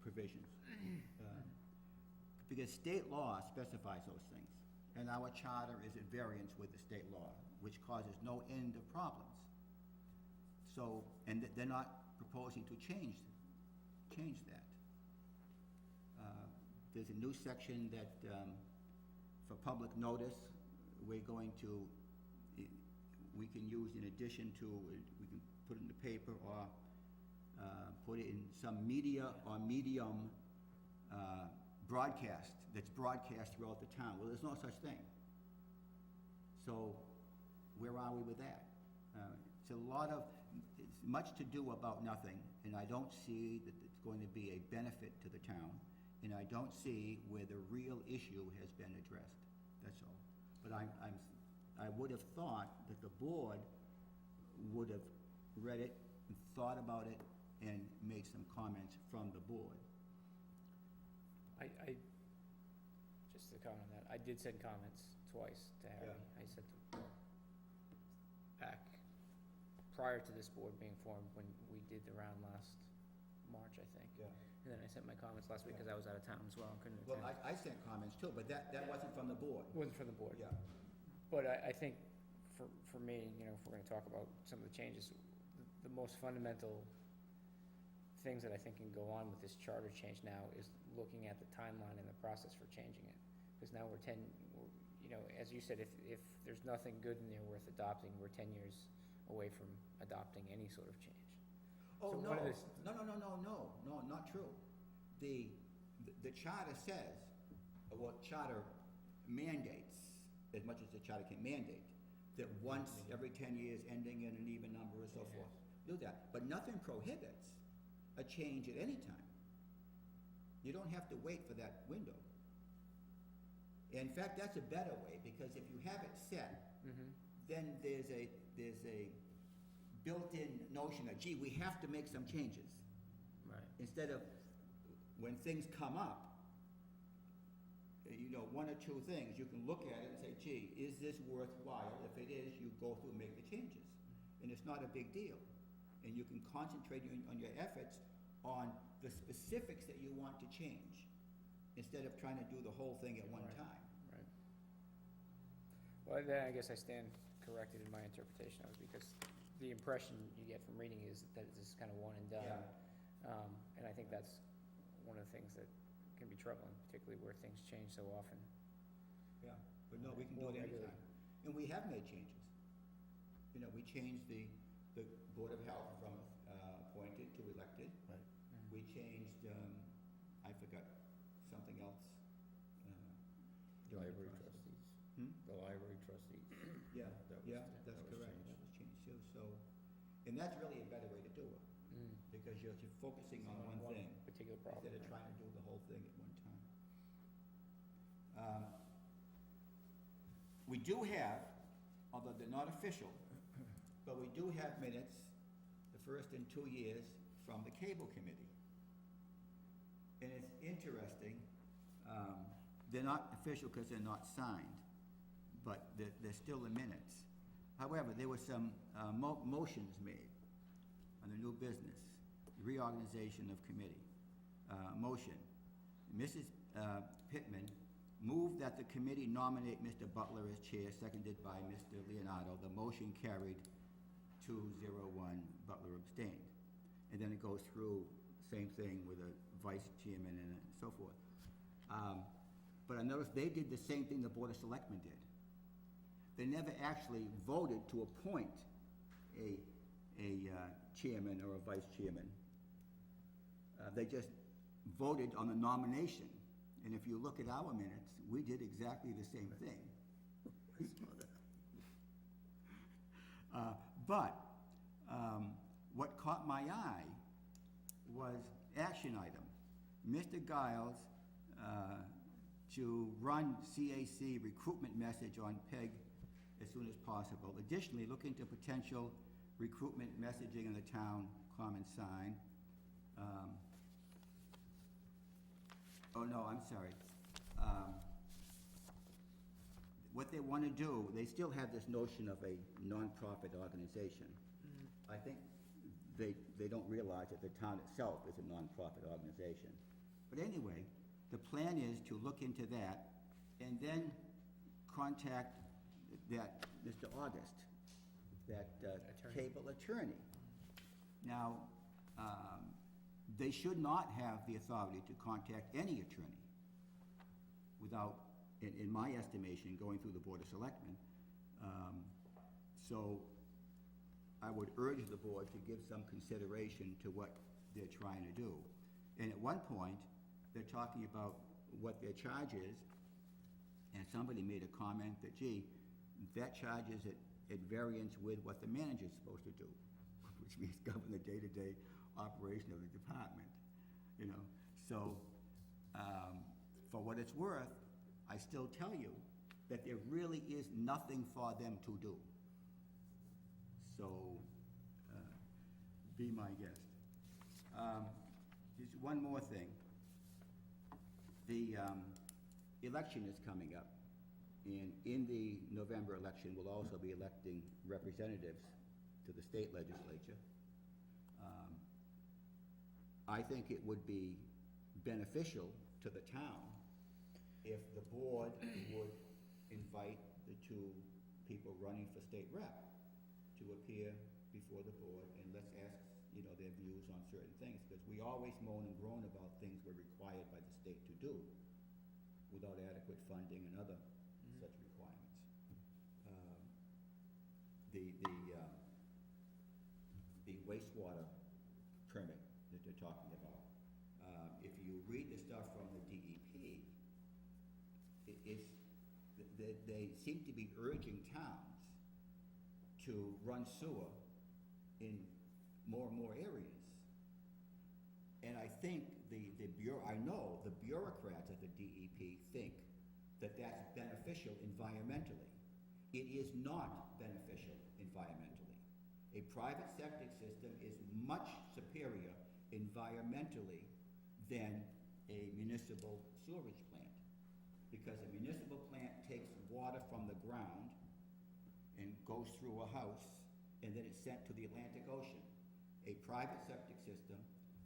[SPEAKER 4] provisions. Because state law specifies those things, and our charter is at variance with the state law, which causes no end of problems. So, and they're not proposing to change that. There's a new section that, for public notice, we're going to, we can use in addition to, we can put it in the paper or put it in some media or medium broadcast that's broadcast throughout the town. Well, there's no such thing. So where are we with that? It's much to do about nothing, and I don't see that it's going to be a benefit to the town, and I don't see where the real issue has been addressed. That's all. But I would have thought that the board would have read it and thought about it and made some comments from the board.
[SPEAKER 3] I just to comment on that, I did send comments twice to Harry.
[SPEAKER 4] Yeah.
[SPEAKER 3] I sent them back prior to this board being formed, when we did the round last March, I think.
[SPEAKER 4] Yeah.
[SPEAKER 3] And then I sent my comments last week because I was out of town as well and couldn't
[SPEAKER 4] Well,
[SPEAKER 3] attend.
[SPEAKER 4] I sent comments too, but that wasn't from the board.
[SPEAKER 3] Wasn't from the board.
[SPEAKER 4] Yeah.
[SPEAKER 3] But I think for me, you know, if we're gonna talk about some of the changes, the most fundamental things that I think can go on with this charter change now is looking at the timeline and the process for changing it. Because now you know, as you said, if there's nothing good in there worth adopting, we're 10 years away from adopting any sort of change.
[SPEAKER 4] Oh,
[SPEAKER 3] So
[SPEAKER 4] no,
[SPEAKER 3] one of the-
[SPEAKER 4] no, not true. The charter says, well, charter mandates, as much as the charter can mandate, that once every 10 years, ending in an even number and so forth, do that. But nothing prohibits a change at any time. You don't have to wait for that window. In fact, that's a better way, because if you have it set, then there's a built-in notion of, gee, we have to make some changes.
[SPEAKER 3] Right.
[SPEAKER 4] Instead of, when things come up, you know, one or two things, you can look at it and say, gee, is this worthwhile? If it is, you go through and make the changes. And it's not a big deal. And you can concentrate on your efforts on the specifics that you want to change, instead of trying to do the whole thing at one
[SPEAKER 3] Right.
[SPEAKER 4] time.
[SPEAKER 3] Right. Well, then I guess I stand corrected in my interpretation of it, because the impression you get from reading is that it's kind of one and done. And I think that's one of the things that can be troubling, particularly where things change so often.
[SPEAKER 4] Yeah, but no, we can do
[SPEAKER 3] More
[SPEAKER 4] it
[SPEAKER 3] regularly.
[SPEAKER 4] anytime. And we have made changes. You know, we changed the Board of Health from appointed to elected.
[SPEAKER 1] Right.
[SPEAKER 4] We changed, I forgot, something else.
[SPEAKER 6] Library trustees. The library trustees.
[SPEAKER 4] Yeah,
[SPEAKER 6] That was-
[SPEAKER 4] yeah,
[SPEAKER 6] that
[SPEAKER 4] that's
[SPEAKER 6] was
[SPEAKER 4] correct.
[SPEAKER 6] changed.
[SPEAKER 4] That was changed too, so, and that's really a better way to do it, because you're focusing on one thing,
[SPEAKER 3] Particular problem.
[SPEAKER 4] instead of trying to do the whole thing at one time. We do have, although they're not official, but we do have minutes, the first in 2 years, from the Cable Committee. And it's interesting, they're not official because they're not signed, but they're still the minutes. However, there were some motions made on the new business, reorganization of committee. Motion, Mrs. Pittman, move that the committee nominate Mr. Butler as chair, seconded by Mr. Leonardo. The motion carried 201, Butler abstained. And then it goes through, same thing with a vice chairman and so forth. But I noticed they did the same thing the Board of Selectmen did. They never actually voted to appoint a chairman or a vice chairman. They just voted on the nomination. And if you look at our minutes, we did exactly the same thing. But what caught my eye was action item. Mr. Giles to run CAC recruitment message on PEG as soon as possible. Additionally, look into potential recruitment messaging in the town common sign. Oh, no, I'm sorry. What they want to do, they still have this notion of a nonprofit organization. I think they don't realize that the town itself is a nonprofit organization. But anyway, the plan is to look into that and then contact that Mr. August, that cable attorney. Now, they should not have the authority to contact any attorney without, in my estimation, going through the Board of Selectmen. So I would urge the board to give some consideration to what they're trying to do. And at one point, they're talking about what their charge is, and somebody made a comment that, gee, that charge is at variance with what the manager's supposed to do, which means govern the day-to-day operation of the department, you know. So, for what it's worth, I still tell you that there really is nothing for them to do. So, be my guest. Just one more thing. The election is coming up, and in the November election, we'll also be electing representatives to the state legislature. I think it would be beneficial to the town if the board would invite the two people running for state rep to appear before the board, and let's ask, you know, their views on certain things, because we always moan and groan about things we're required by the state to do without adequate funding and other such requirements. The wastewater permit that they're talking about, if you read the stuff from the DEP, they seem to be urging towns to run sewer in more and more areas. And I think I know the bureaucrats at the DEP think that that's beneficial environmentally. It is not beneficial environmentally. A private septic system is much superior environmentally than a municipal sewerage plant, because a municipal plant takes water from the ground and goes through a house, and then it's sent to the Atlantic Ocean. A private septic system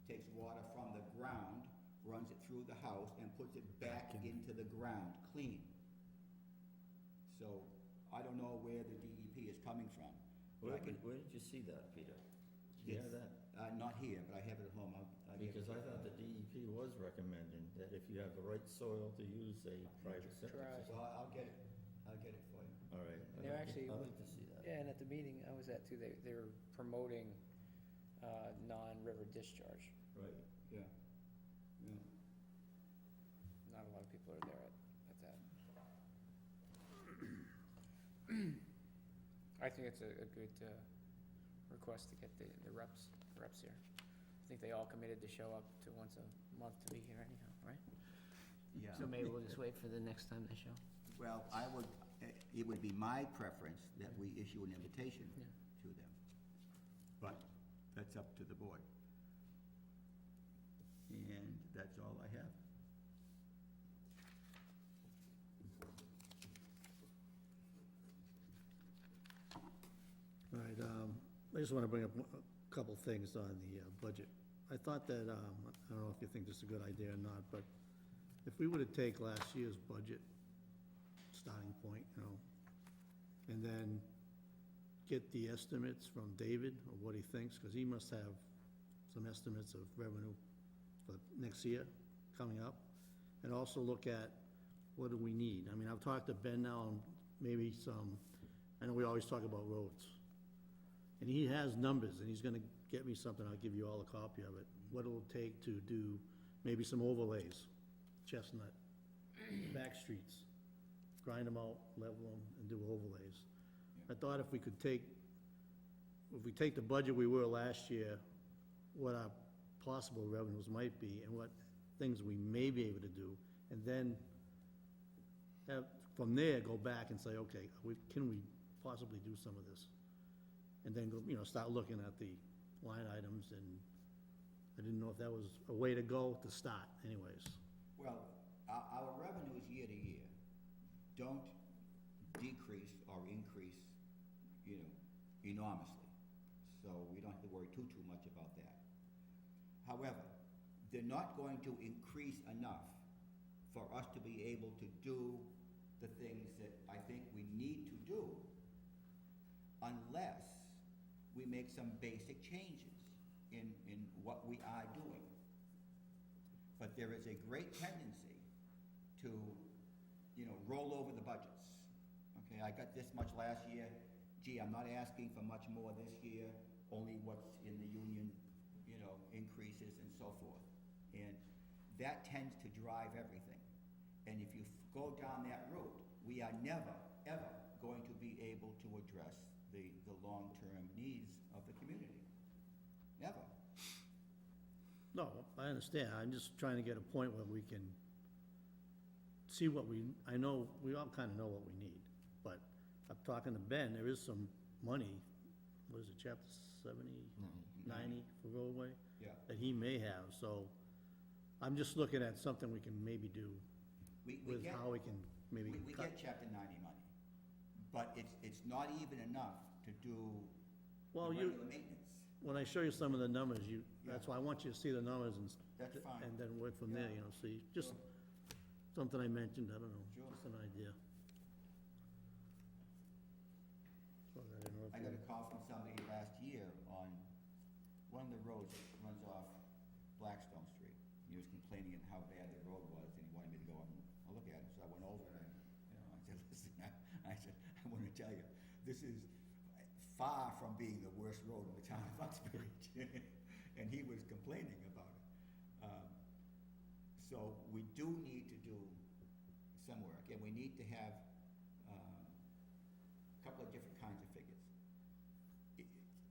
[SPEAKER 4] takes water from the ground, runs it through the house, and puts it back into the ground, clean. So, I don't know where the DEP is coming from.
[SPEAKER 6] Where did you see that, Peter? You have that?
[SPEAKER 4] Not here, but I have it at home. I'll give it
[SPEAKER 6] Because
[SPEAKER 4] to
[SPEAKER 6] I
[SPEAKER 4] you.
[SPEAKER 6] thought the DEP was recommending that if you have the right soil to use a private septic
[SPEAKER 3] Try.
[SPEAKER 6] system.
[SPEAKER 4] Well, I'll get it for you.
[SPEAKER 6] All right.
[SPEAKER 3] They're actually-
[SPEAKER 6] I'd like to see that.
[SPEAKER 3] Yeah, and at the meeting I was at too, they're promoting non-river discharge.
[SPEAKER 4] Right, yeah. Yeah.
[SPEAKER 3] Not a lot of people are there at that. I think it's a good request to get the reps here. I think they all committed to show up to once a month to be here anyhow, right?
[SPEAKER 4] Yeah.
[SPEAKER 3] So maybe we'll just wait for the next time they show.
[SPEAKER 4] Well, it would be my preference that we issue an invitation
[SPEAKER 3] Yeah.
[SPEAKER 4] to them. But that's up to the board. And that's all I have.
[SPEAKER 1] All right, I just want to bring up a couple things on the budget. I thought that, I don't know if you think this is a good idea or not, but if we were to take last year's budget starting point, and then get the estimates from David of what he thinks, because he must have some estimates of revenue for next year coming up, and also look at what do we need. I mean, I've talked to Ben now, and maybe some, I know we always talk about roads. And he has numbers, and he's gonna get me something, I'll give you all a copy of it, what it'll take to do maybe some overlays, Chestnut, back streets, grind them out, level them, and do overlays. I thought if we take the budget we were last year, what our possible revenues might be, and what things we may be able to do, and then have, from there, go back and say, okay, can we possibly do some of this? And then go, start looking at the line items, and I didn't know if that was a way to go to start anyways.
[SPEAKER 4] Well, our revenues year to year don't decrease or increase, enormously. So we don't have to worry too much about that. However, they're not going to increase enough for us to be able to do the things that I think we need to do unless we make some basic changes in what we are doing. But there is a great tendency to, roll over the budgets. Okay, I got this much last year, gee, I'm not asking for much more this year, only what's in the union, increases and so forth. And that tends to drive everything. And if you go down that route, we are never, ever going to be able to address the long-term needs of the community. Never.
[SPEAKER 1] No, I understand, I'm just trying to get a point where we can see what I know, we all kinda know what we need, but I'm talking to Ben, there is some money, what is it, chapter 70, 90 for roadway?
[SPEAKER 4] Yeah.
[SPEAKER 1] That he may have, so I'm just looking at something we can maybe do
[SPEAKER 4] We
[SPEAKER 1] with
[SPEAKER 4] get-
[SPEAKER 1] how we can maybe
[SPEAKER 4] We
[SPEAKER 1] cut.
[SPEAKER 4] get chapter 90 money, but it's not even enough to do
[SPEAKER 1] Well,
[SPEAKER 4] regular maintenance.
[SPEAKER 1] when I show you some of the numbers, that's why I want you to see the numbers
[SPEAKER 4] That's fine.
[SPEAKER 1] and then work from there,
[SPEAKER 4] Yeah.
[SPEAKER 1] see, just
[SPEAKER 4] Sure.
[SPEAKER 1] something I mentioned, I don't know,
[SPEAKER 4] Sure.
[SPEAKER 1] just an idea. Sorry, I didn't know if
[SPEAKER 4] I
[SPEAKER 1] you-
[SPEAKER 4] got a call from somebody last year on one of the roads that runs off Blackstone Street. He was complaining how bad the road was, and he wanted me to go and look at it, so I went over and, I said, listen, I said, I want to tell you, this is far from being the worst road in the town of Uxbridge. And he was complaining about it. So we do need to do some work, and we need to have a couple of different kinds of figures.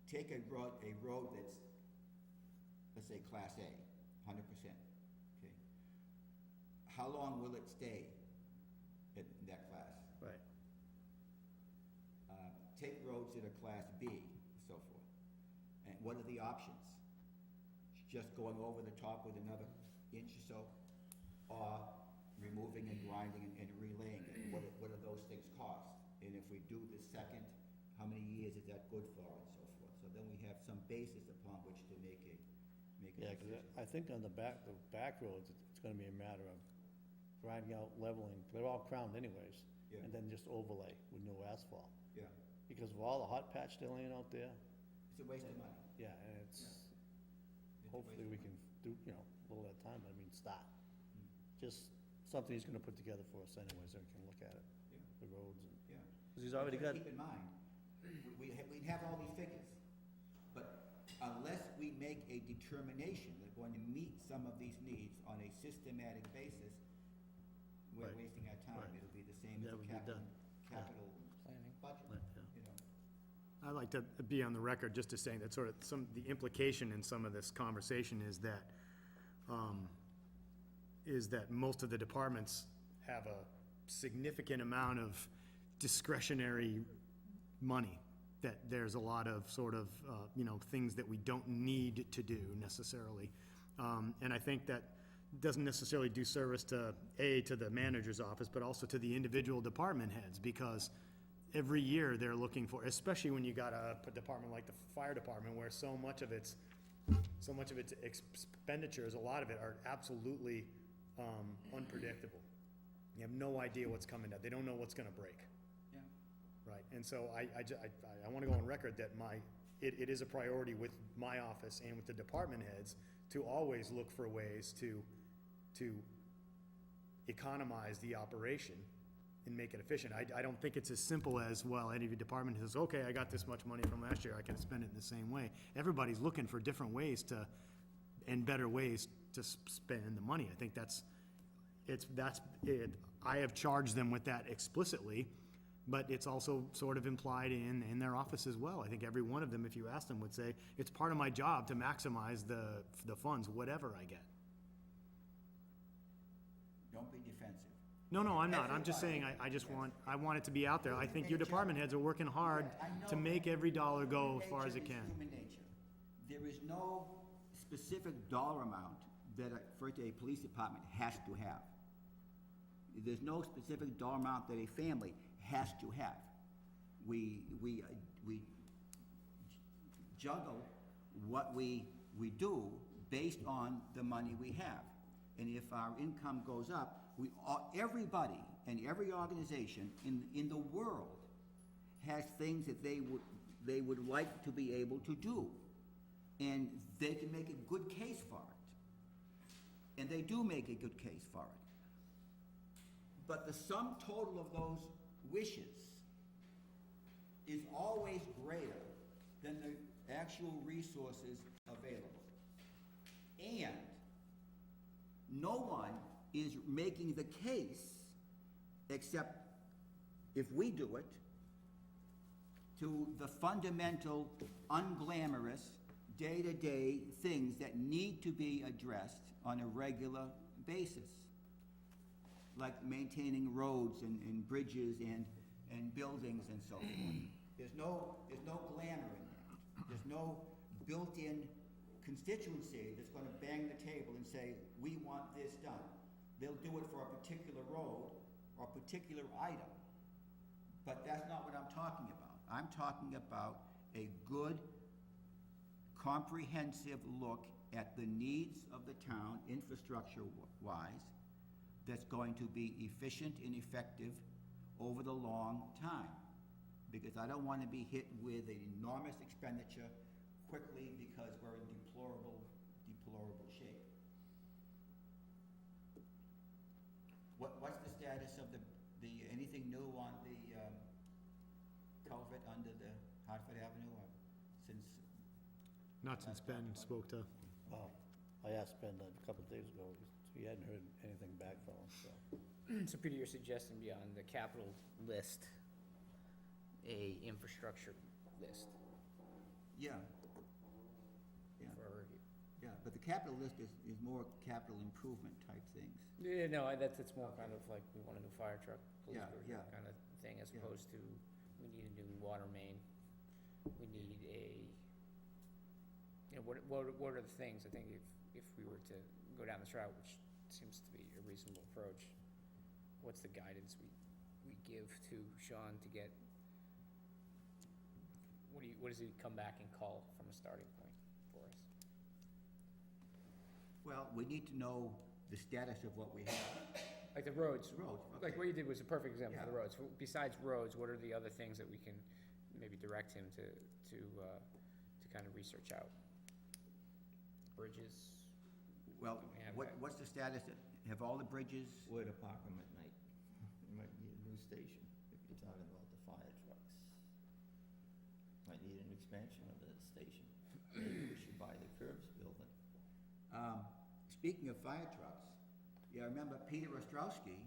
[SPEAKER 4] Take a road that's, let's say, Class A, 100%, okay? How long will it stay in that class?
[SPEAKER 1] Right,
[SPEAKER 4] Take roads that are Class B, and so forth. And what are the options? Just going over the top with another inch or so, or removing and grinding and relaying it? What do those things cost? And if we do the second, how many years is that good for, and so forth? So then we have some basis upon which to make a
[SPEAKER 1] yeah, because
[SPEAKER 4] decision.
[SPEAKER 1] I think on the back roads, it's gonna be a matter of grinding out, leveling, they're all crowned anyways.
[SPEAKER 4] Yeah.
[SPEAKER 1] And then just overlay with new asphalt.
[SPEAKER 4] Yeah,
[SPEAKER 1] Because of all the hot patch they're laying out there,
[SPEAKER 4] it's a waste of money.
[SPEAKER 1] yeah, and it's,
[SPEAKER 4] It's a
[SPEAKER 1] hopefully we
[SPEAKER 4] waste of
[SPEAKER 1] can do, a little at a time, but I mean, start.
[SPEAKER 4] Mm.
[SPEAKER 1] Just something he's gonna put together for us anyways, so we can look at it,
[SPEAKER 4] Yeah,
[SPEAKER 1] the roads, and,
[SPEAKER 4] yeah.
[SPEAKER 1] because he's already got,
[SPEAKER 4] Keep in mind, we'd have all these figures, but unless we make a determination that we're going to meet some of these needs on a systematic basis, we're
[SPEAKER 1] Right.
[SPEAKER 4] wasting our time.
[SPEAKER 1] Right.
[SPEAKER 4] It'll be the same
[SPEAKER 1] That
[SPEAKER 4] as
[SPEAKER 1] would
[SPEAKER 4] a
[SPEAKER 1] be done.
[SPEAKER 4] capital
[SPEAKER 3] Planning.
[SPEAKER 4] budget,
[SPEAKER 1] like, yeah.
[SPEAKER 5] I'd like to be on the record just to saying that sort of the implication in some of this conversation is that most of the departments have a significant amount of discretionary money, that there's a lot of sort of, things that we don't need to do necessarily. And I think that doesn't necessarily do service to the manager's office, but also to the individual department heads, because every year they're looking for, especially when you got a department like the fire department, where so much of its expenditures, a lot of it are absolutely unpredictable. You have no idea what's coming down. They don't know what's gonna break.
[SPEAKER 4] Yeah.
[SPEAKER 5] Right, and so I wanna go on record that it is a priority with my office and with the department heads to always look for ways to economize the operation and make it efficient. I don't think it's as simple as, well, any of your department says, okay, I got this much money from last year, I can spend it in the same way. Everybody's looking for different ways and better ways to spend the money. I think that's it. I have charged them with that explicitly, but it's also sort of implied in their office as well. I think every one of them, if you ask them, would say, it's part of my job to maximize the funds, whatever I get.
[SPEAKER 4] Don't be defensive.
[SPEAKER 5] No, I'm not. I'm just saying, I want it to be out there. I think your department heads are working hard to make every dollar go as far as it can.
[SPEAKER 4] Human nature. There is no specific dollar amount that, for a police department has to have. There's no specific dollar amount that a family has to have. We juggle what we do based on the money we have. And if our income goes up, everybody and every organization in the world has things that they would like to be able to do. And they can make a good case for it. And they do make a good case for it. But the sum total of those wishes is always greater than the actual resources available. And no one is making the case, except if we do it, to the fundamental, unglamorous, day-to-day things that need to be addressed on a regular basis, like maintaining roads and bridges and buildings and so forth. There's no glamour in that. There's no built-in constituency that's gonna bang the table and say, we want this done. They'll do it for a particular road or a particular item. But that's not what I'm talking about. I'm talking about a good, comprehensive look at the needs of the town, infrastructure-wise, that's going to be efficient and effective over the long time. Because I don't want to be hit with an enormous expenditure quickly because we're in deplorable shape. What's the status of anything new on the culvert under the Hartford Avenue, or since?
[SPEAKER 5] Not since Ben spoke to,
[SPEAKER 1] Well, I asked Ben a couple of days ago, he hadn't heard anything back from him, so.
[SPEAKER 3] So Peter, you're suggesting beyond the capital list, a infrastructure list
[SPEAKER 4] Yeah. Yeah,
[SPEAKER 3] for our review?
[SPEAKER 4] yeah, but the capital list is more capital improvement type things.
[SPEAKER 3] Yeah, no, it's more kind of like, we want a new fire truck, police
[SPEAKER 4] Yeah,
[SPEAKER 3] cruiser
[SPEAKER 4] yeah.
[SPEAKER 3] kind of thing, as
[SPEAKER 4] Yeah.
[SPEAKER 3] opposed to, we need a new water main. We need what are the things, I think if we were to go down this route, which seems to be a reasonable approach, what's the guidance we give to Sean to get, what does he come back and call from a starting point for us?
[SPEAKER 4] Well, we need to know the status of what we have.
[SPEAKER 3] Like the roads.
[SPEAKER 4] Roads,
[SPEAKER 3] Like
[SPEAKER 4] okay.
[SPEAKER 3] what you did was a perfect example for the
[SPEAKER 4] Yeah.
[SPEAKER 3] roads. Besides roads, what are the other things that we can maybe direct him to kind of research out? Bridges?
[SPEAKER 4] Well,
[SPEAKER 3] Do we have that?
[SPEAKER 4] what's the status, have all the bridges?
[SPEAKER 6] Where to park them at night. You might need a new station if you're talking about the fire trucks. Might need an expansion of the station. Maybe we should buy the curbs building.
[SPEAKER 4] Speaking of fire trucks, yeah, I remember Peter Ostrowski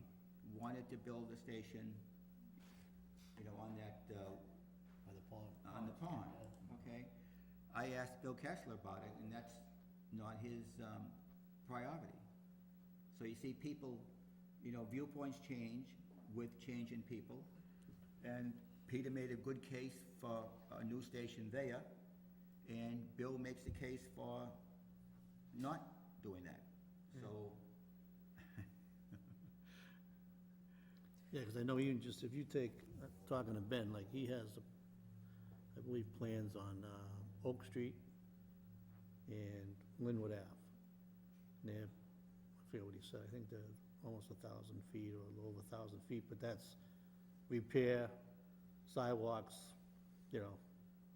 [SPEAKER 4] wanted to build a station, on that,
[SPEAKER 1] By the pond.
[SPEAKER 4] on the pond, okay? I asked Bill Kessler about it, and that's not his priority. So you see, people, viewpoints change with change in people, and Peter made a good case for a new station there, and Bill makes the case for not doing that. So,
[SPEAKER 1] Yeah, because I know even just, if you take, talking to Ben, like, he has, I believe, plans on Oak Street and Linwood Ave. And they have forget what he said, I think they're almost 1,000 feet or a little over 1,000 feet, but that's repair sidewalks, you know,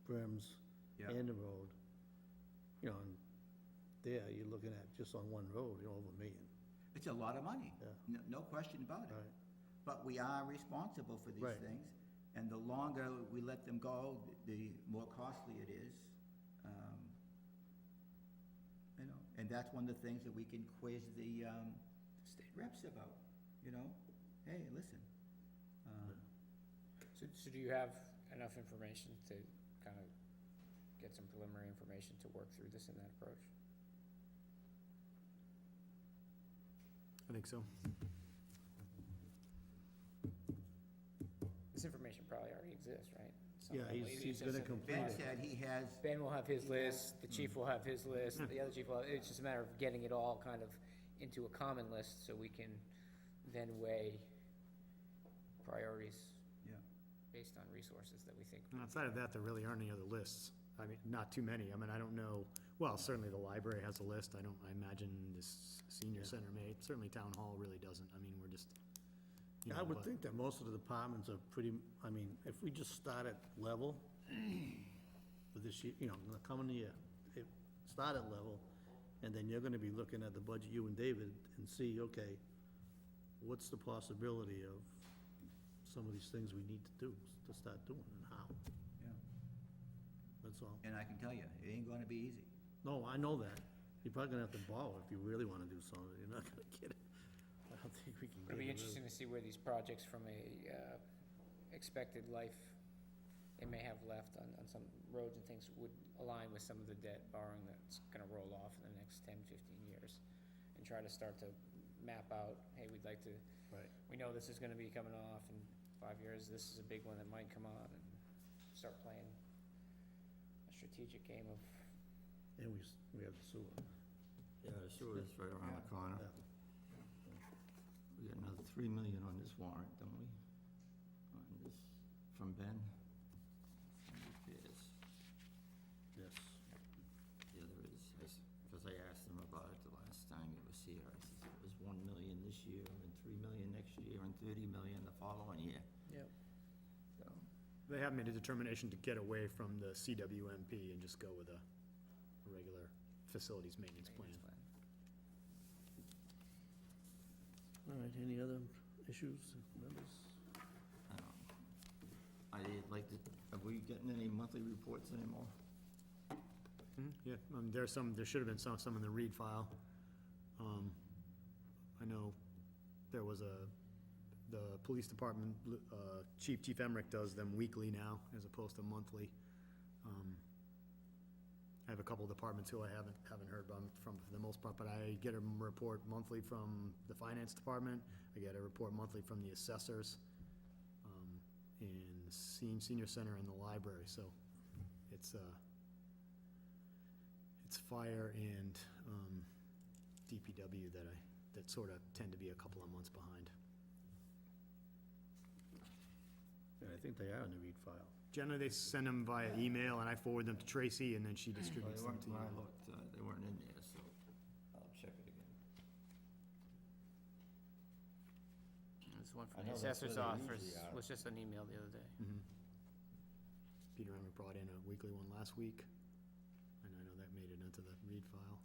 [SPEAKER 1] brims,
[SPEAKER 4] Yeah.
[SPEAKER 1] and the road. You know, and there, you're looking at, just on one road, you know, over $1 million.
[SPEAKER 4] It's a lot of money.
[SPEAKER 1] Yeah.
[SPEAKER 4] No question about it.
[SPEAKER 1] Right.
[SPEAKER 4] But we are responsible for these
[SPEAKER 1] Right.
[SPEAKER 4] things, and the longer we let them go, the more costly it is. You know, and that's one of the things that we can quiz the state reps about, you know? Hey, listen.
[SPEAKER 3] So do you have enough information to kind of get some preliminary information to work through this in that approach?
[SPEAKER 5] I think so.
[SPEAKER 3] This information probably already exists, right?
[SPEAKER 1] Yeah, he's gonna complete
[SPEAKER 4] Ben
[SPEAKER 1] it.
[SPEAKER 4] said he has,
[SPEAKER 3] Ben will have his list, the chief will have his list, the other chief will, it's just a matter of getting it all kind of into a common list so we can then weigh priorities
[SPEAKER 4] yeah.
[SPEAKER 3] based on resources that we think.
[SPEAKER 5] And outside of that, there really aren't any other lists. I mean, not too many. I mean, I don't know, well, certainly the library has a list. I imagine this senior center may, certainly town hall really doesn't. I mean, we're just, you know,
[SPEAKER 1] I would
[SPEAKER 5] but-
[SPEAKER 1] think that most of the departments are pretty, I mean, if we just start at level for this year, you know, in the coming year, start at level, and then you're gonna be looking at the budget, you and David, and see, okay, what's the possibility of some of these things we need to do, to start doing, and how?
[SPEAKER 4] Yeah.
[SPEAKER 1] That's all.
[SPEAKER 4] And I can tell you, it ain't gonna be easy.
[SPEAKER 1] No, I know that. You're probably gonna have to borrow if you really wanna do something. You're not gonna get it. I don't think we can get it.
[SPEAKER 3] It'll be
[SPEAKER 1] really.
[SPEAKER 3] interesting to see where these projects from a expected life they may have left on some roads and things would align with some of the debt borrowing that's gonna roll off in the next 10, 15 years. And try to start to map out, hey, we'd like to,
[SPEAKER 1] Right.
[SPEAKER 3] we know this is gonna be coming off in 5 years, this is a big one that might come on, and start playing a strategic game of,
[SPEAKER 1] And we have the sewer.
[SPEAKER 6] Yeah, the sewer is right around the corner.
[SPEAKER 1] Yeah.
[SPEAKER 6] We got another 3 million on this warrant, don't we? On this, from Ben? Repairs.
[SPEAKER 1] Yes.
[SPEAKER 6] The other is, because I asked him about it the last time he was here, I said it was 1 million this year, and 3 million next year, and 30 million the following year.
[SPEAKER 3] yep.
[SPEAKER 6] So,
[SPEAKER 5] They have made a determination to get away from the CWMP and just go with a regular facilities maintenance plan.
[SPEAKER 1] All right, any other issues, members?
[SPEAKER 6] I'd like to, are we getting any monthly reports anymore?
[SPEAKER 5] Yeah, there should have been some in the read file. I know there was the police department, Chief Emmerich does them weekly now, as opposed to monthly. I have a couple of departments who I haven't heard from for the most part, but I get a report monthly from the finance department, I get a report monthly from the assessors, in the senior center and the library, so it's fire and DPW that sort of tend to be a couple of months behind.
[SPEAKER 1] Yeah, I think they are in the read file.
[SPEAKER 5] Generally, they send them via email, and I forward them to Tracy, and then she distributes them to
[SPEAKER 6] When I
[SPEAKER 5] you.
[SPEAKER 6] looked, they weren't in there, so I'll check it again.
[SPEAKER 3] There's one
[SPEAKER 6] I
[SPEAKER 3] from the
[SPEAKER 6] know that's
[SPEAKER 3] assessor's
[SPEAKER 6] where they
[SPEAKER 3] office,
[SPEAKER 6] usually are.
[SPEAKER 3] was just an email the other day.
[SPEAKER 5] Peter Emmerich brought in a weekly one last week, and I know that made it into the read file.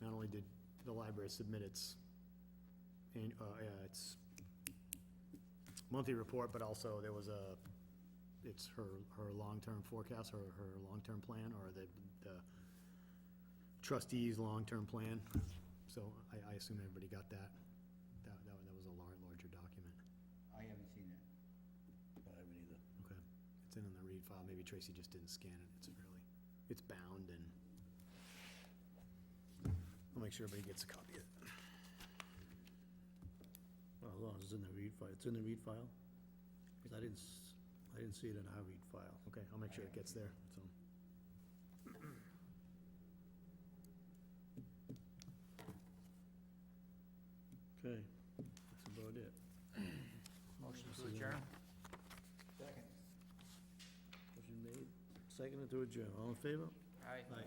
[SPEAKER 5] Not only did the library submit its monthly report, but also there was it's her long-term forecast, or her long-term plan, or the trustees' long-term plan. So I assume everybody got that. That was a larger document.
[SPEAKER 4] I haven't seen that.
[SPEAKER 1] I haven't either.
[SPEAKER 5] Okay. It's in the read file. Maybe Tracy just didn't scan it. It's bound, and I'll make sure everybody gets a copy of it.
[SPEAKER 1] Well, as long as it's in the read file, it's in the read file? Because I didn't see it in our read file.
[SPEAKER 5] Okay, I'll make sure it gets there, so.
[SPEAKER 1] Okay, that's about it.
[SPEAKER 3] Motion to adjourn?
[SPEAKER 4] Second.
[SPEAKER 1] Motion made, seconded to adjourn. All in favor?
[SPEAKER 3] Aye.
[SPEAKER 1] Aye.